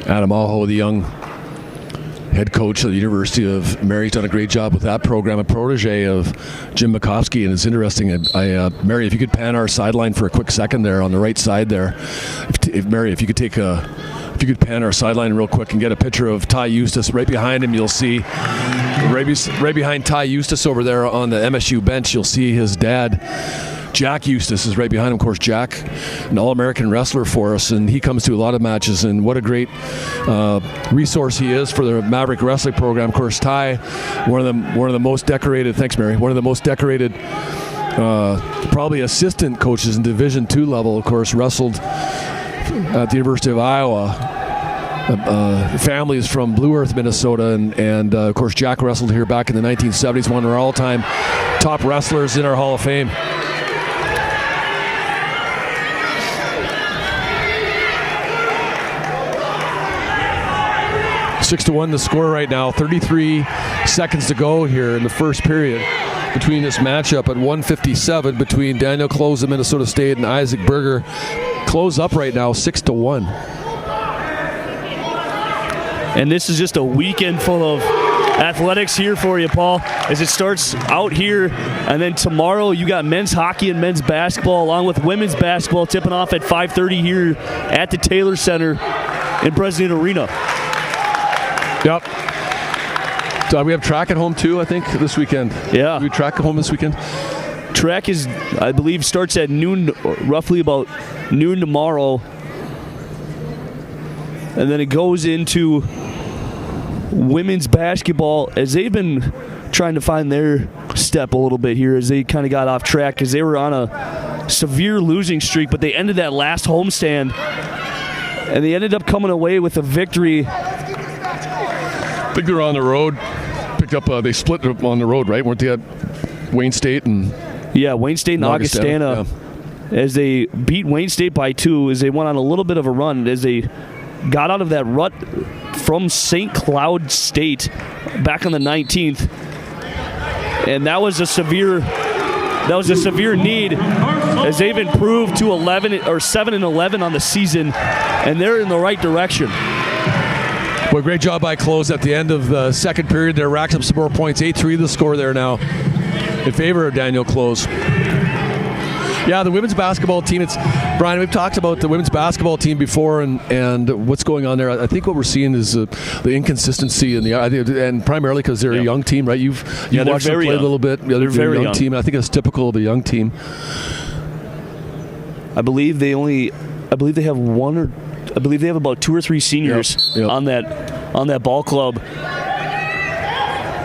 Adam Aho, the young head coach of the University of Mary's, done a great job with that program, a protege of Jim Makovsky, and it's interesting. Mary, if you could pan our sideline for a quick second there on the right side there. Mary, if you could pan our sideline real quick and get a picture of Ty Eustace. Right behind him, you'll see, right behind Ty Eustace over there on the MSU bench, you'll see his dad, Jack Eustace, is right behind him. Of course, Jack, an All-American wrestler for us, and he comes to a lot of matches, and what a great resource he is for the MAVRIK wrestling program. Of course, Ty, one of the most decorated, thanks Mary, one of the most decorated probably assistant coaches in Division II level. Of course, wrestled at the University of Iowa. Family is from Blue Earth, Minnesota, and of course Jack wrestled here back in the 1970s, one of our all-time top wrestlers in our Hall of Fame. 6-1 the score right now. 33 seconds to go here in the first period between this matchup at 157 between Daniel Close of Minnesota State and Isaac Berger. Close up right now, 6-1. And this is just a weekend full of athletics here for you, Paul, as it starts out here. And then tomorrow you got men's hockey and men's basketball along with women's basketball tipping off at 5:30 here at the Taylor Center in President Arena. Yep. So we have track at home too, I think, this weekend. Yeah. Do we track at home this weekend? Track is, I believe, starts at noon, roughly about noon tomorrow. And then it goes into women's basketball as they've been trying to find their step a little bit here as they kind of got off track because they were on a severe losing streak, but they ended that last homestand and they ended up coming away with a victory. I think they were on the road. Picked up. They split on the road, right? Weren't they at Wayne State and? Yeah, Wayne State and Augustana. Yeah. As they beat Wayne State by 2, as they went on a little bit of a run, as they got out of that rut from St. Cloud State back on the 19th, and that was a severe need as they've improved to 7-11 on the season, and they're in the right direction. Well, great job by Close at the end of the second period. They racked up some more points. 8-3 the score there now in favor of Daniel Close. Yeah, the women's basketball team. It's Brian. We've talked about the women's basketball team before, and what's going on there. I think what we're seeing is the inconsistency and primarily because they're a young team, right? You've watched them play a little bit. Yeah, they're very young team. And I think it's typical of a young team. I believe they have about 2 or 3 seniors on that ball club,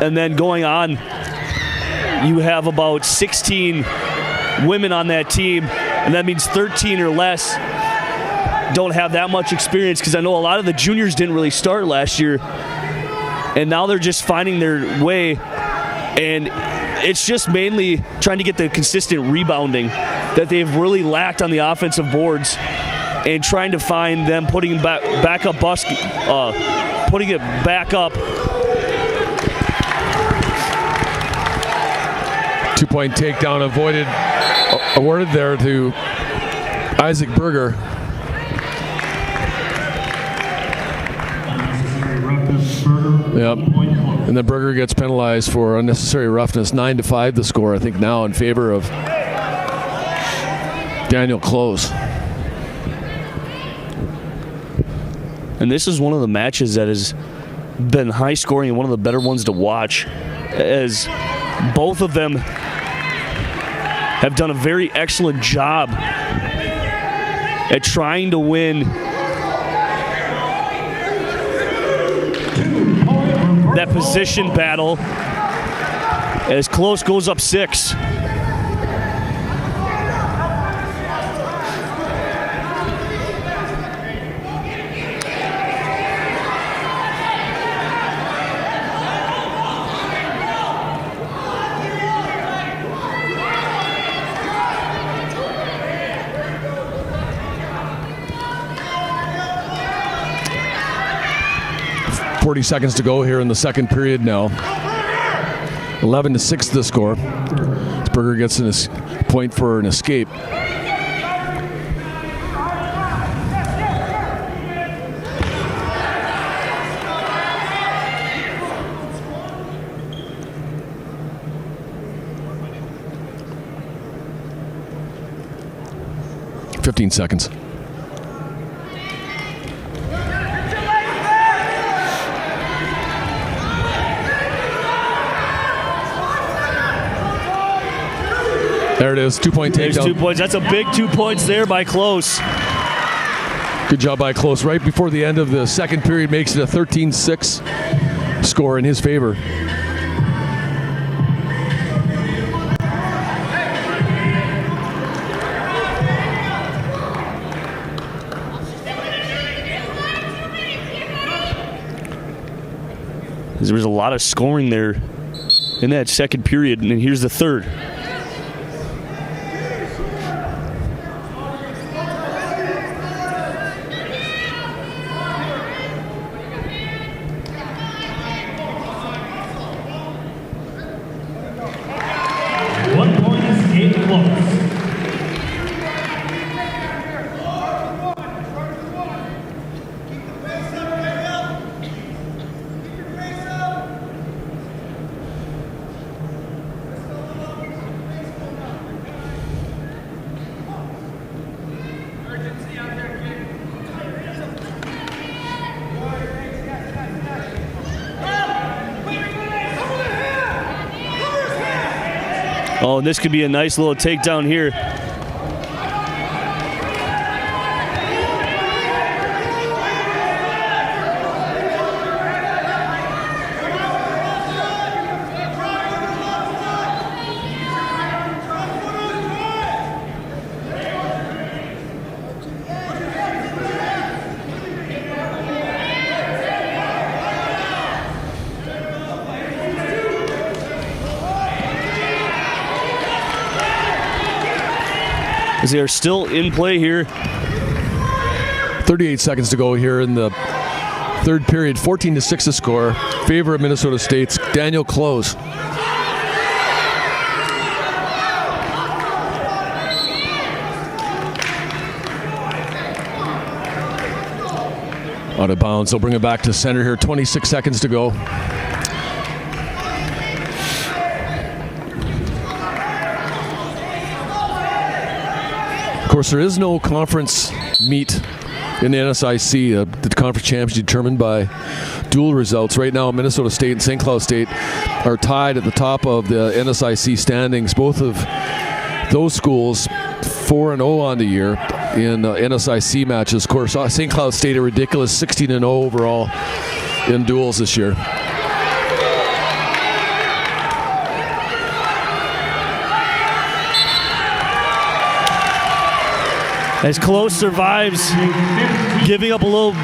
and then going on, you have about 16 women on that team, and that means 13 or less don't have that much experience because I know a lot of the juniors didn't really start last year, and now they're just finding their way. And it's just mainly trying to get the consistent rebounding that they've really lacked on the offensive boards, and trying to find them putting it back up. 2-point takedown awarded there to Isaac Berger. Yep. And then Berger gets penalized for unnecessary roughness. 9-5 the score, I think, now in favor of Daniel Close. And this is one of the matches that has been high scoring and one of the better ones to watch, as both of them have done a very excellent job at trying to win that position battle, as Close goes up 6. .40 seconds to go here in the second period now. 11-6 the score. Berger gets a point for an escape. .15 seconds. There it is, 2-point takedown. There's 2 points. That's a big 2 points there by Close. Good job by Close. Right before the end of the second period, makes it a 13-6 score in his favor. There was a lot of scoring there in that second period, and then here's the third. Oh, and this could be a nice little takedown here. As they are still in play here. 38 seconds to go here in the third period. 14-6 the score. Favor of Minnesota State's Daniel Close. Out of bounds. They'll bring it back to center here. 26 seconds to go. Of course, there is no conference meet in the NSIC. The conference championship determined by dual results. Right now, Minnesota State and St. Cloud State are tied at the top of the NSIC standings. Both of those schools 4-0 on the year in NSIC matches. Of course, St. Cloud State a ridiculous 16-0 overall in duels this year. As Close survives, giving up more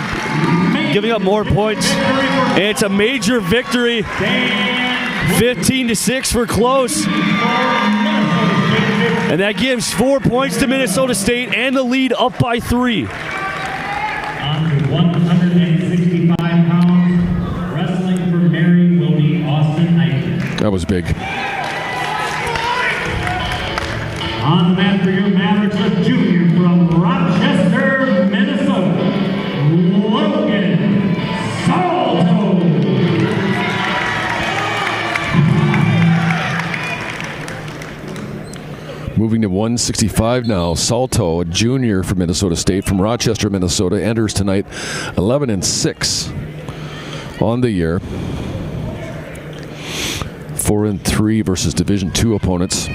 points, and it's a major victory 15-6 for close. And that gives 4 points to Minnesota State and the lead up by 3. On to 165 pounds. Wrestling for Mary will be Austin Eichmann. That was big. On the mat for your Mavericks, a junior from Rochester, Minnesota, Logan Salto. Moving to 165 now. Salto, a junior from Minnesota State, from Rochester, Minnesota, enters tonight 11-6 on the year. 4-3 versus Division II opponents.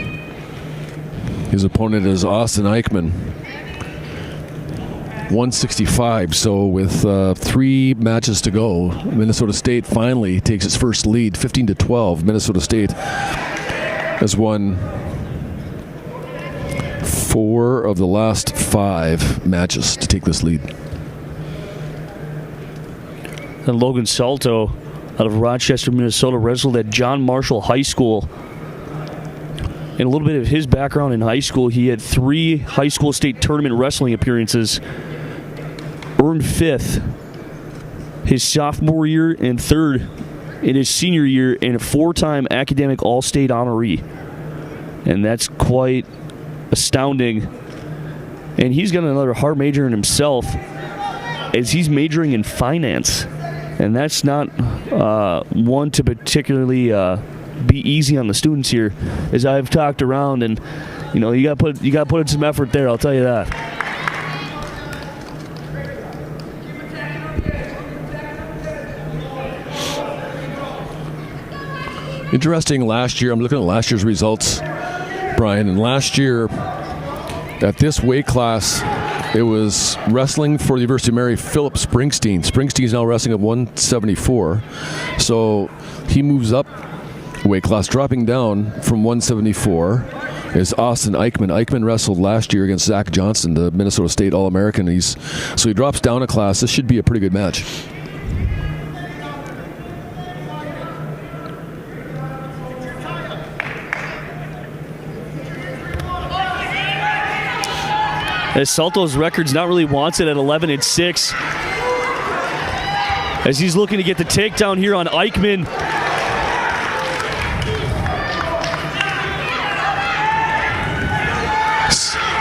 His opponent is Austin Eichmann. 165. So with 3 matches to go, Minnesota State finally takes its first lead, 15-12. Minnesota State has won 4 of the last 5 matches to take this lead. And Logan Salto out of Rochester, Minnesota, wrestled at John Marshall High School. And a little bit of his background in high school, he had 3 high school state tournament wrestling appearances, earned 5th his sophomore year and 3rd in his senior year, and a 4-time academic all-state honoree. And that's quite astounding. And he's got another hard major in himself, as he's majoring in finance. And that's not one to particularly be easy on the students here, as I've talked around, and you know, you got to put in some effort there, I'll tell you that. Interesting, last year, I'm looking at last year's results, Brian, and last year at this weight class, it was wrestling for the University of Mary, Philip Springsteen. Springsteen's now wrestling at 174, so he moves up weight class. Dropping down from 174 is Austin Eichmann. Eichmann wrestled last year against Zach Johnson, the Minnesota State All-American. So he drops down a class. This should be a pretty good match. As Salto's record's not really wants it at 11-6. As he's looking to get the takedown here on Eichmann.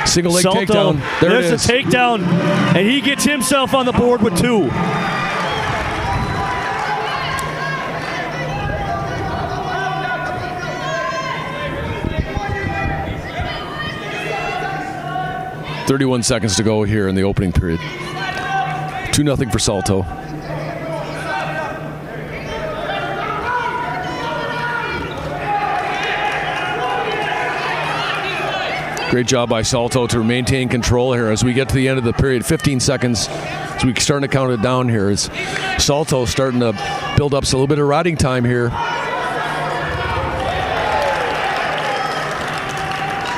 Single leg Salto, takedown. There it is. There's the takedown, and he gets himself on the board with 2. .31 seconds to go here in the opening period. 2-0 for Salto. Great job by Salto to maintain control here as we get to the end of the period. 15 seconds as we starting to count it down here. As Salto starting to build up a little bit of riding time here.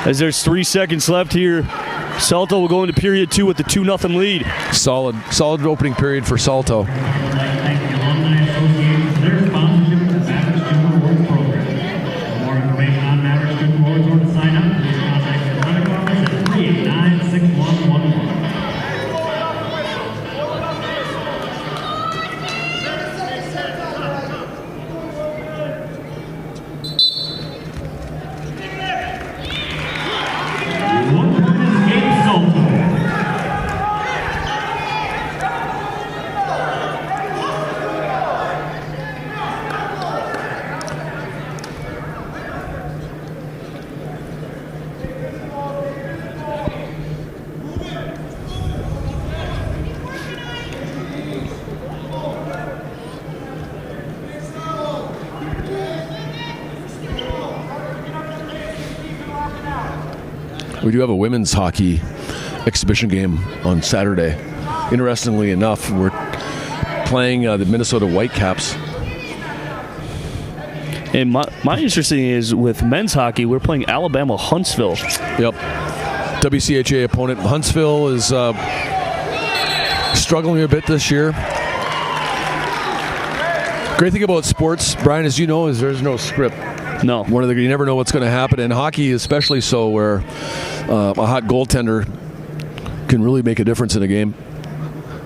As there's 3 seconds left here, Salto will go into period 2 with the 2-0 lead. Solid opening period for Salto. I'd like to thank the Alumni Association for their sponsorship of the Mavericks Student Awards program. For more information on Mavericks Student Awards or to sign up, please contact the athletic office at 389-6111. We do have a women's hockey exhibition game on Saturday. Interestingly enough, we're playing the Minnesota Whitecaps. And my interesting is with men's hockey, we're playing Alabama Huntsville. Yep. WCHA opponent. Huntsville is struggling a bit this year. Great thing about sports, Brian, as you know, is there's no script. No. You never know what's going to happen, and hockey especially so, where a hot goaltender can really make a difference in a game.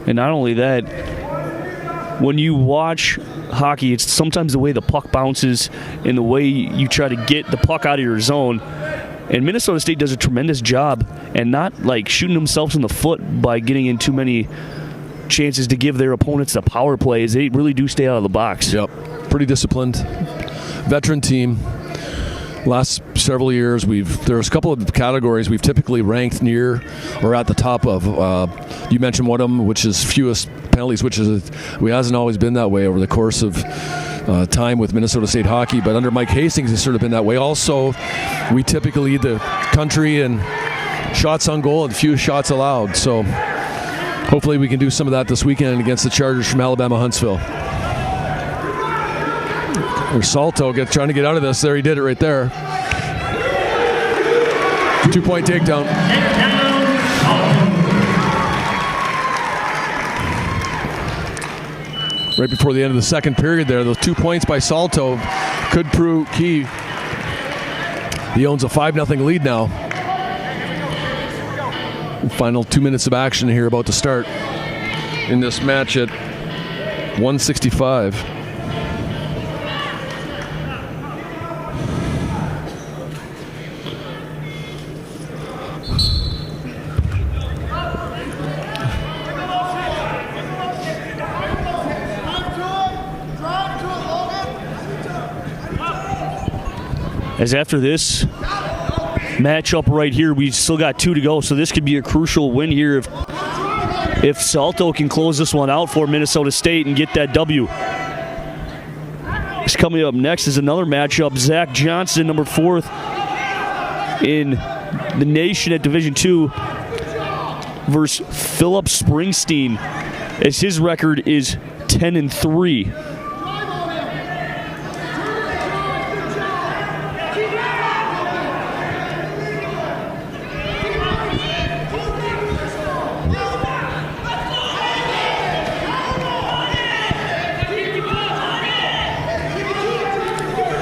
And not only that, when you watch hockey, it's sometimes the way the puck bounces and the way you try to get the puck out of your zone. And Minnesota State does a tremendous job and not like shooting themselves in the foot by getting in too many chances to give their opponents the power plays. They really do stay out of the box. Yep. Pretty disciplined. Veteran team. Last several years, there's a couple of categories we've typically ranked near or at the top of. You mentioned one of them, which is fewest penalties, which hasn't always been that way over the course of time with Minnesota State hockey. But under Mike Hastings, it's sort of been that way. Also, we typically lead the country in shots on goal and few shots allowed. So hopefully we can do some of that this weekend against the Chargers from Alabama Huntsville. Salto trying to get out of this. There, he did it right there. 2-point takedown. Right before the end of the second period there, those 2 points by Salto could prove key. He owns a 5-0 lead now. Final 2 minutes of action here about to start in this match at 165. As after this matchup right here, we still got 2 to go, so this could be a crucial win here if Salto can close this one out for Minnesota State and get that W. Coming up next is another matchup. Zach Johnson, number 4th in the nation at Division II, versus Philip Springsteen, as his record is 10-3.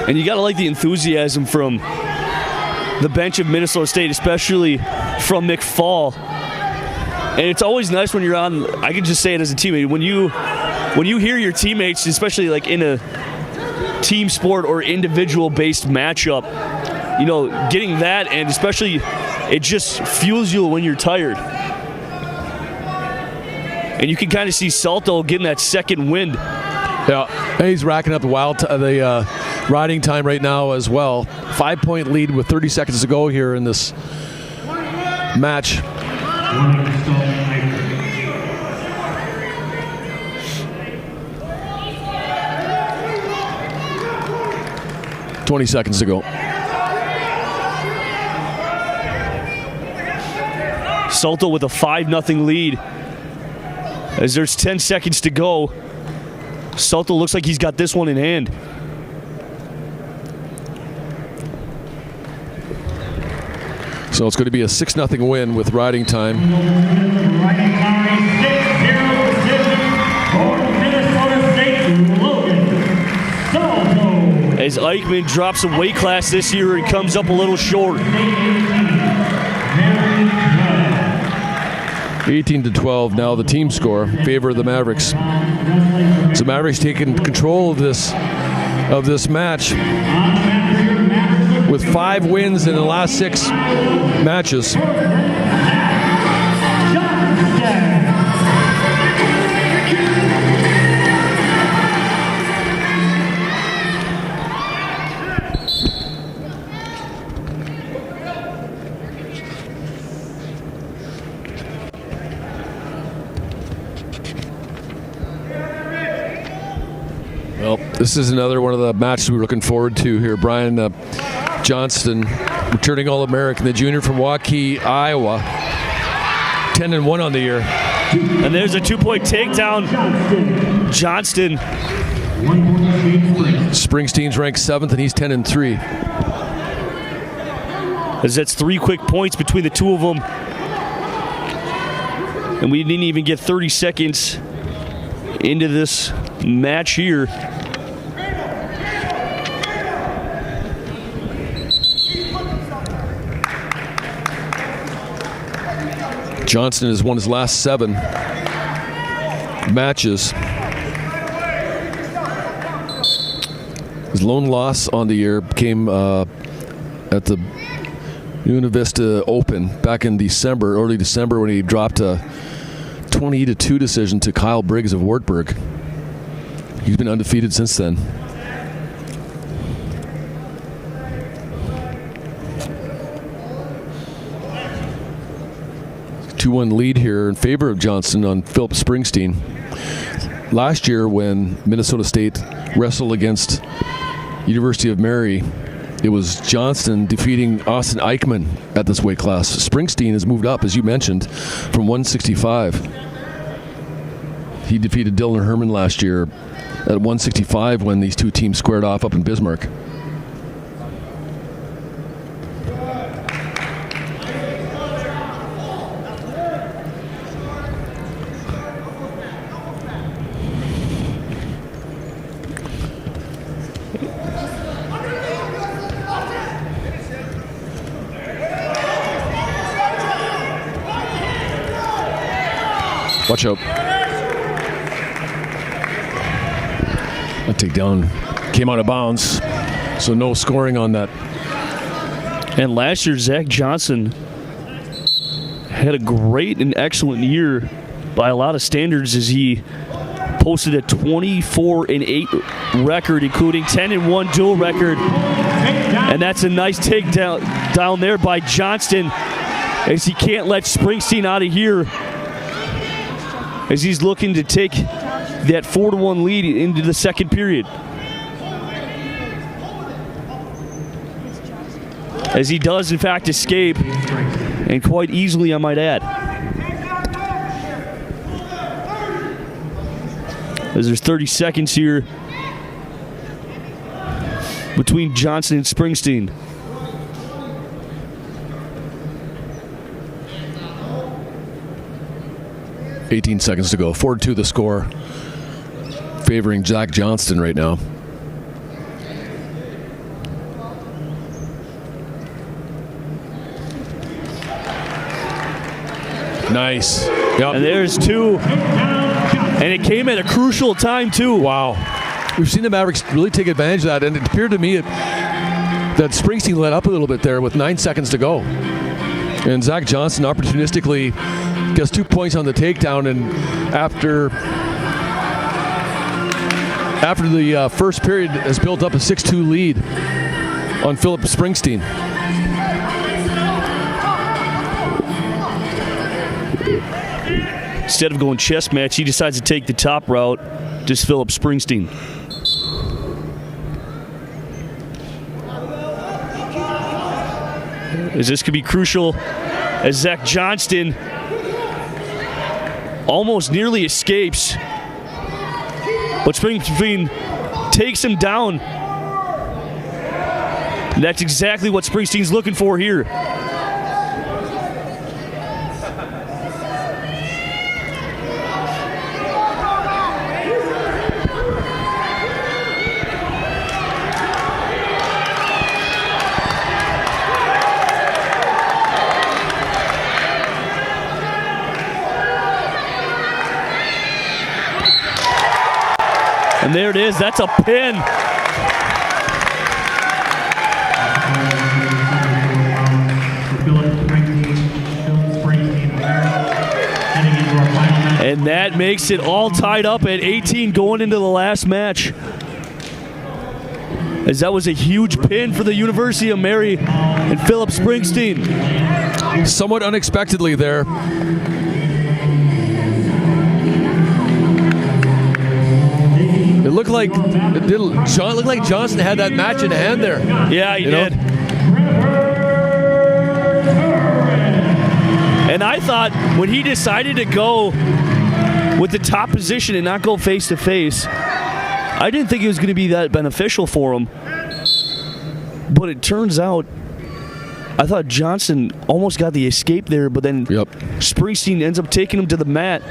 And you got to like the enthusiasm from the bench of Minnesota State, especially from McFall. And it's always nice when you're on, I can just say it as a teammate, when you hear your teammates, especially like in a team sport or individual-based matchup, you know, getting that, and especially it just fuels you when you're tired. And you can kind of see Salto getting that second wind. Yeah, he's racking up the riding time right now as well. 5-point lead with 30 seconds to go here in this match. 20 seconds to go. Salto with a 5-0 lead. As there's 10 seconds to go, Salto looks like he's got this one in hand. So it's going to be a 6-0 win with riding time. Riding time, 6-0 decision for Minnesota State, Logan Salto. As Eichmann drops a weight class this year and comes up a little short. 18-12 now the team score in favor of the Mavericks. So Mavericks taking control of this match with 5 wins in the last 6 matches. Well, this is another one of the matches we're looking forward to here. Brian Johnston, returning All-American, the junior from Waukee, Iowa. 10-1 on the year. And there's a 2-point takedown. Johnston. Springsteen's ranked 7th, and he's 10-3. As that's 3 quick points between the two of them. And we didn't even get 30 seconds into this match here. Johnston has won his last 7 matches. His lone loss on the year came at the Univista Open back in December, early December, when he dropped a 20-2 decision to Kyle Briggs of Wartburg. He's been undefeated since then. Two-1 lead here in favor of Johnston on Philip Springsteen. Last year, when Minnesota State wrestled against University of Mary, it was Johnston defeating Austin Eichmann at this weight class. Springsteen has moved up, as you mentioned, from 165. He defeated Dylan Herman last year at 165 when these two teams squared off up in Bismarck. Watch out. That takedown came out of bounds, so no scoring on that. And last year, Zach Johnson had a great and excellent year by a lot of standards, as he posted a 24-8 record, including 10-1 dual record. And that's a nice takedown down there by Johnston, as he can't let Springsteen out of here, as he's looking to take that 4-1 lead into the second period. As he does, in fact, escape, and quite easily, I might add. As there's 30 seconds here between Johnson and Springsteen. $18 seconds to go. 4-2 the score, favoring Zach Johnston right now. Nice. Yep. And there's 2. And it came at a crucial time, too. Wow. We've seen the Mavericks really take advantage of that, and it appeared to me that Springsteen let up a little bit there with 9 seconds to go. And Zach Johnson opportunistically gets 2 points on the takedown, and after the first period has built up a 6-2 lead on Philip Springsteen. Instead of going chess match, he decides to take the top route, just Philip Springsteen. As this could be crucial, as Zach Johnston almost nearly escapes, but Springsteen takes him down. And that's exactly what Springsteen's looking for here. And there it is. That's a pin. And that makes it all tied up at 18 going into the last match. As that was a huge pin for the University of Mary and Philip Springsteen. Somewhat unexpectedly there. It looked like Johnson had that match in hand there. Yeah, he did. And I thought when he decided to go with the top position and not go face to face, I didn't think it was going to be that beneficial for him. But it turns out, I thought Johnson almost got the escape there, but then Springsteen ends up taking him to the mat.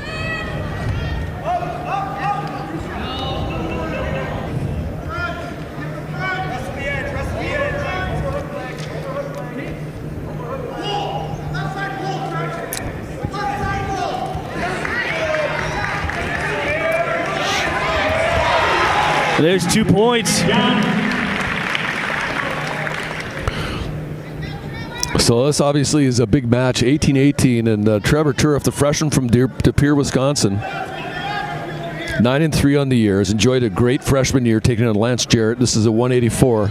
There's 2 points. So this obviously is a big match, 18-18, and Trevor Turf, the freshman from De Pere, Wisconsin, 9-3 on the year, has enjoyed a great freshman year taking on Lance Jarrett. This is a 184.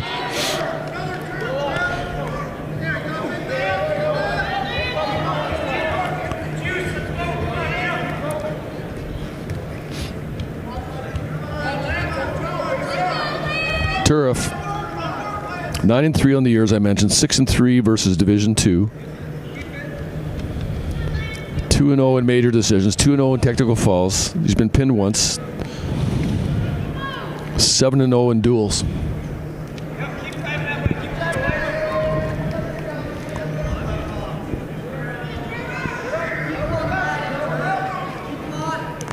Turf, 9-3 on the year, as I mentioned, 6-3 versus Division II. 2-0 in major decisions, 2-0 in technical falls. He's been pinned once. 7-0 in duels.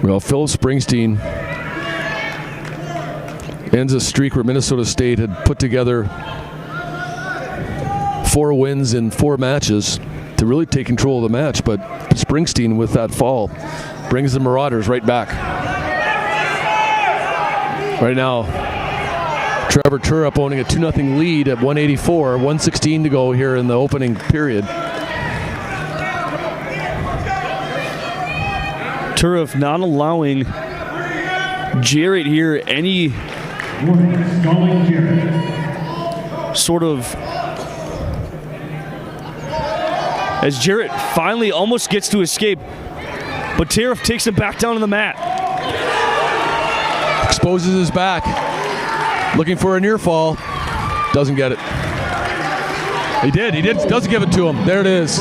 Well, Philip Springsteen ends a streak where Minnesota State had put together 4 wins in 4 matches to really take control of the match, but Springsteen with that fall brings the Marauders right back. Right now, Trevor Turrup owning a 2-0 lead at 184, 116 to go here in the opening period. Turf not allowing Jarrett here any sort of, as Jarrett finally almost gets to escape, but Tariff takes him back down to the mat. Exposes his back, looking for a near fall, doesn't get it. He doesn't give it to him. There it is.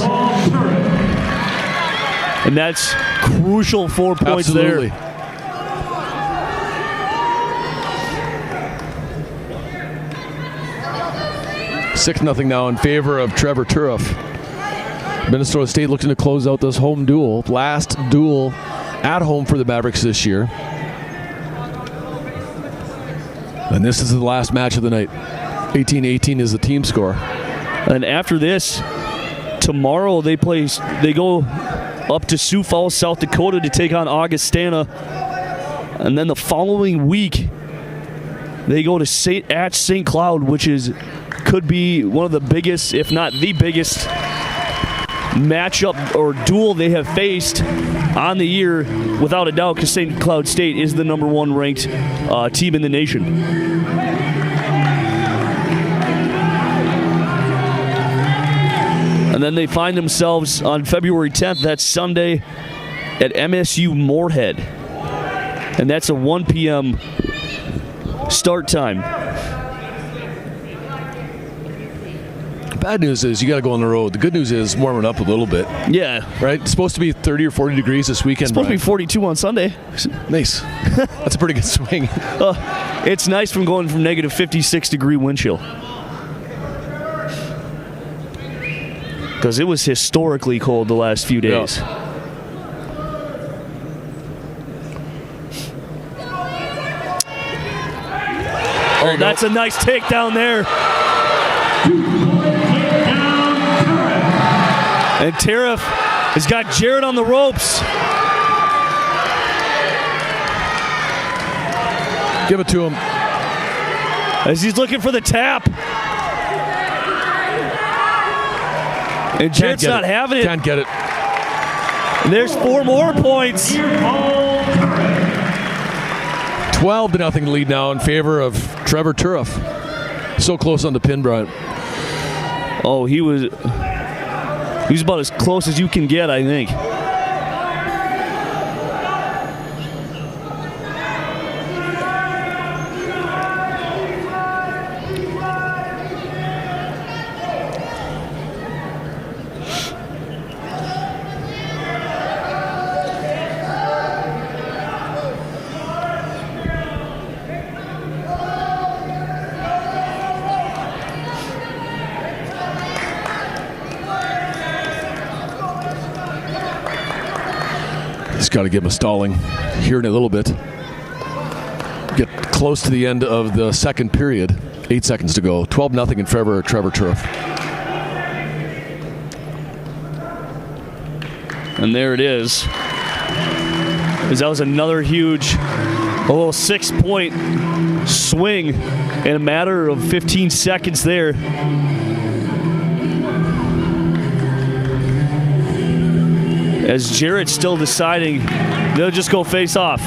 And that's crucial 4 points. Absolutely. There. 6-0 now in favor of Trevor Turrup. Minnesota State looking to close out this home duel. Last duel at home for the Mavericks this year. And this is the last match of the night. 18-18 is the team score. And after this, tomorrow they go up to Sioux Falls, South Dakota to take on Augustana. And then the following week, they go to St. Cloud, which could be one of the biggest, if not the biggest, matchup or duel they have faced on the year, without a doubt, because St. Cloud State is the #1 ranked team in the nation. And then they find themselves on February 10th, that's Sunday, at MSU Moorhead. And that's a 1 p.m. start time. Bad news is you got to go on the road. The good news is warming up a little bit. Yeah. Right? It's supposed to be 30 or 40 degrees this weekend. It's supposed to be 42 on Sunday. Nice. That's a pretty good swing. It's nice from going from negative 56-degree wind chill. Because it was historically cold the last few days. Yeah. Oh, that's a nice takedown there. And Tariff has got Jarrett on the ropes. Give it to him. As he's looking for the tap. And Jarrett's not having it. Can't get it. And there's 4 more points. 12-0 lead now in favor of Trevor Turrup. So close on the pin, Brian. Oh, he was about as close as you can get, I think. Just got to give him a stalling here in a little bit. Get close to the end of the second period. 8 seconds to go. 12-0 in favor of Trevor Turf. And there it is. That was another huge A little 6-point swing in a matter of 15 seconds there. As Jarrett's still deciding, they'll just go face off.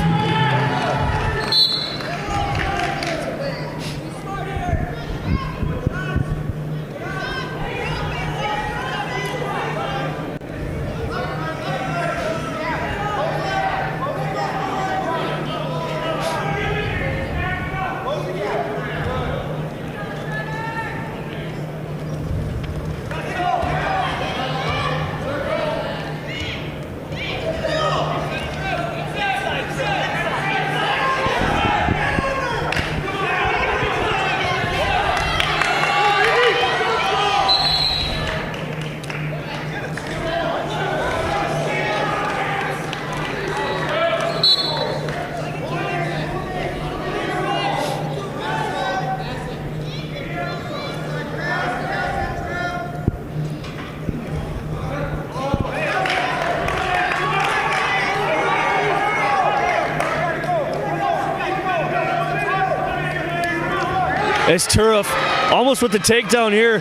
As Turf almost with the takedown here.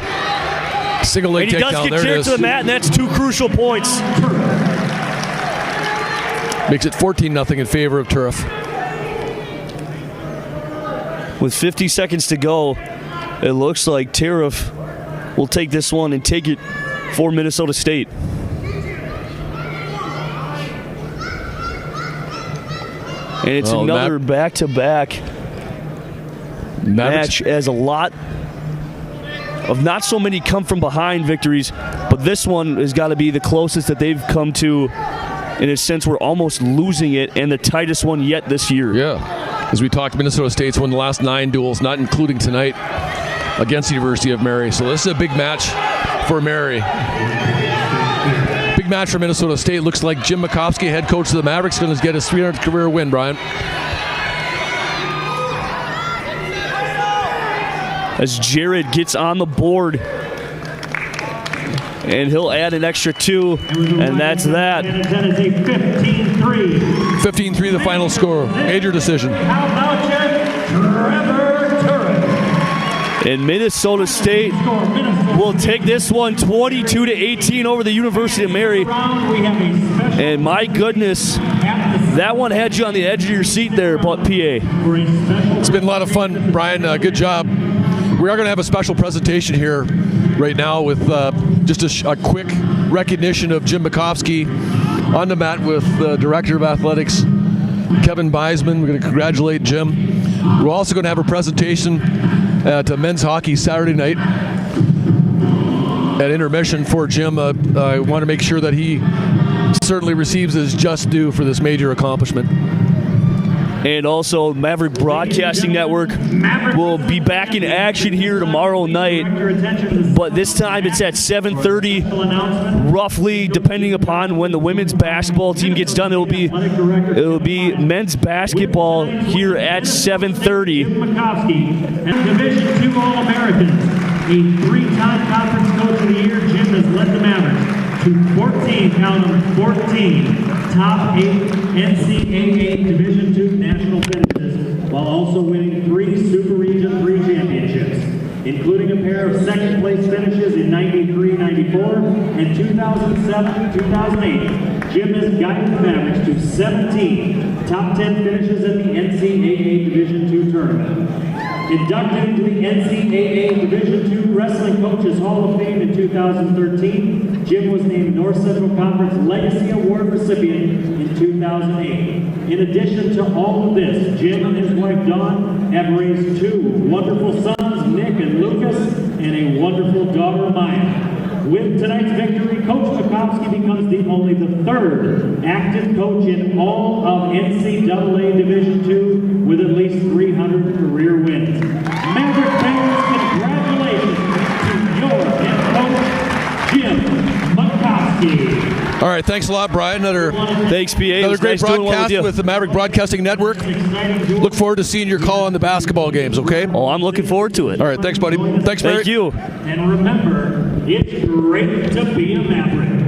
Single leg And he takedown. does get There it cleared is. to the mat, and that's 2 crucial points. Makes it 14-0 in favor of Turf. With 50 seconds to go, it looks like Turf will take this one and take it for Minnesota State. And it's another back-to-back match as a lot of not so many come from behind victories, but this one has got to be the closest that they've come to in a sense we're almost losing it, and the tightest one yet this year. Yeah. As we talked, Minnesota State's won the last 9 duels, not including tonight, against the University of Mary. So this is a big match for Mary. Big match for Minnesota State. Looks like Jim Makovsky, head coach of the Mavericks, going to get his 300th career win, Brian. As Jared gets on the board, and he'll add an extra 2, and that's that. And that is a 15-3. 15-3 the final score. Major decision. How about you, Trevor Turek? And Minnesota State will take this one 22-18 over the University of Mary. And my goodness, that one had you on the edge of your seat there, but PA. It's been a lot of fun, Brian. Good job. We are going to have a special presentation here right now with just a quick recognition of Jim Makovsky on the mat with the Director of Athletics, Kevin Beisman. We're going to congratulate Jim. We're also going to have a presentation at men's hockey Saturday night at intermission for Jim. I want to make sure that he certainly receives his just due for this major accomplishment. And also, MAVRIK Broadcasting Network will be back in action here tomorrow night. But this time it's at 7:30, roughly, depending upon when the women's basketball team gets done. It'll be men's basketball here at 7:30. Makovsky, and Division II All-American, a 3-time Conference Coach of the Year, Jim has led the Mavericks to 14, count them, 14 top 8 NCAA Division II national finishes, while also winning 3 Super Region 3 championships, including a pair of second-place finishes in 93-94 and 2007-2008. Jim has guided the Mavericks to 17 top 10 finishes at the NCAA Division II tournament. Inducted into the NCAA Division II Wrestling Coaches Hall of Fame in 2013, Jim was named North Central Conference Legacy Award recipient in 2008. In addition to all of this, Jim and his wife Dawn have raised 2 wonderful sons, Nick and Lucas, and a wonderful daughter, Maya. With tonight's victory, Coach Makovsky becomes only the 3rd active coach in all of NCAA Division II with at least 300 career wins. Maverick fans, congratulations to your head coach, Jim Makovsky. All right, thanks a lot, Brian. Thanks, PA. Another great nice doing one broadcast with the MAVRIK Broadcasting Network. Look forward to seeing your call on the basketball games, okay? Oh, I'm looking forward to it. All right, thanks, buddy. Thanks, Barry. Thank you. And remember, it's great to be a Maverick.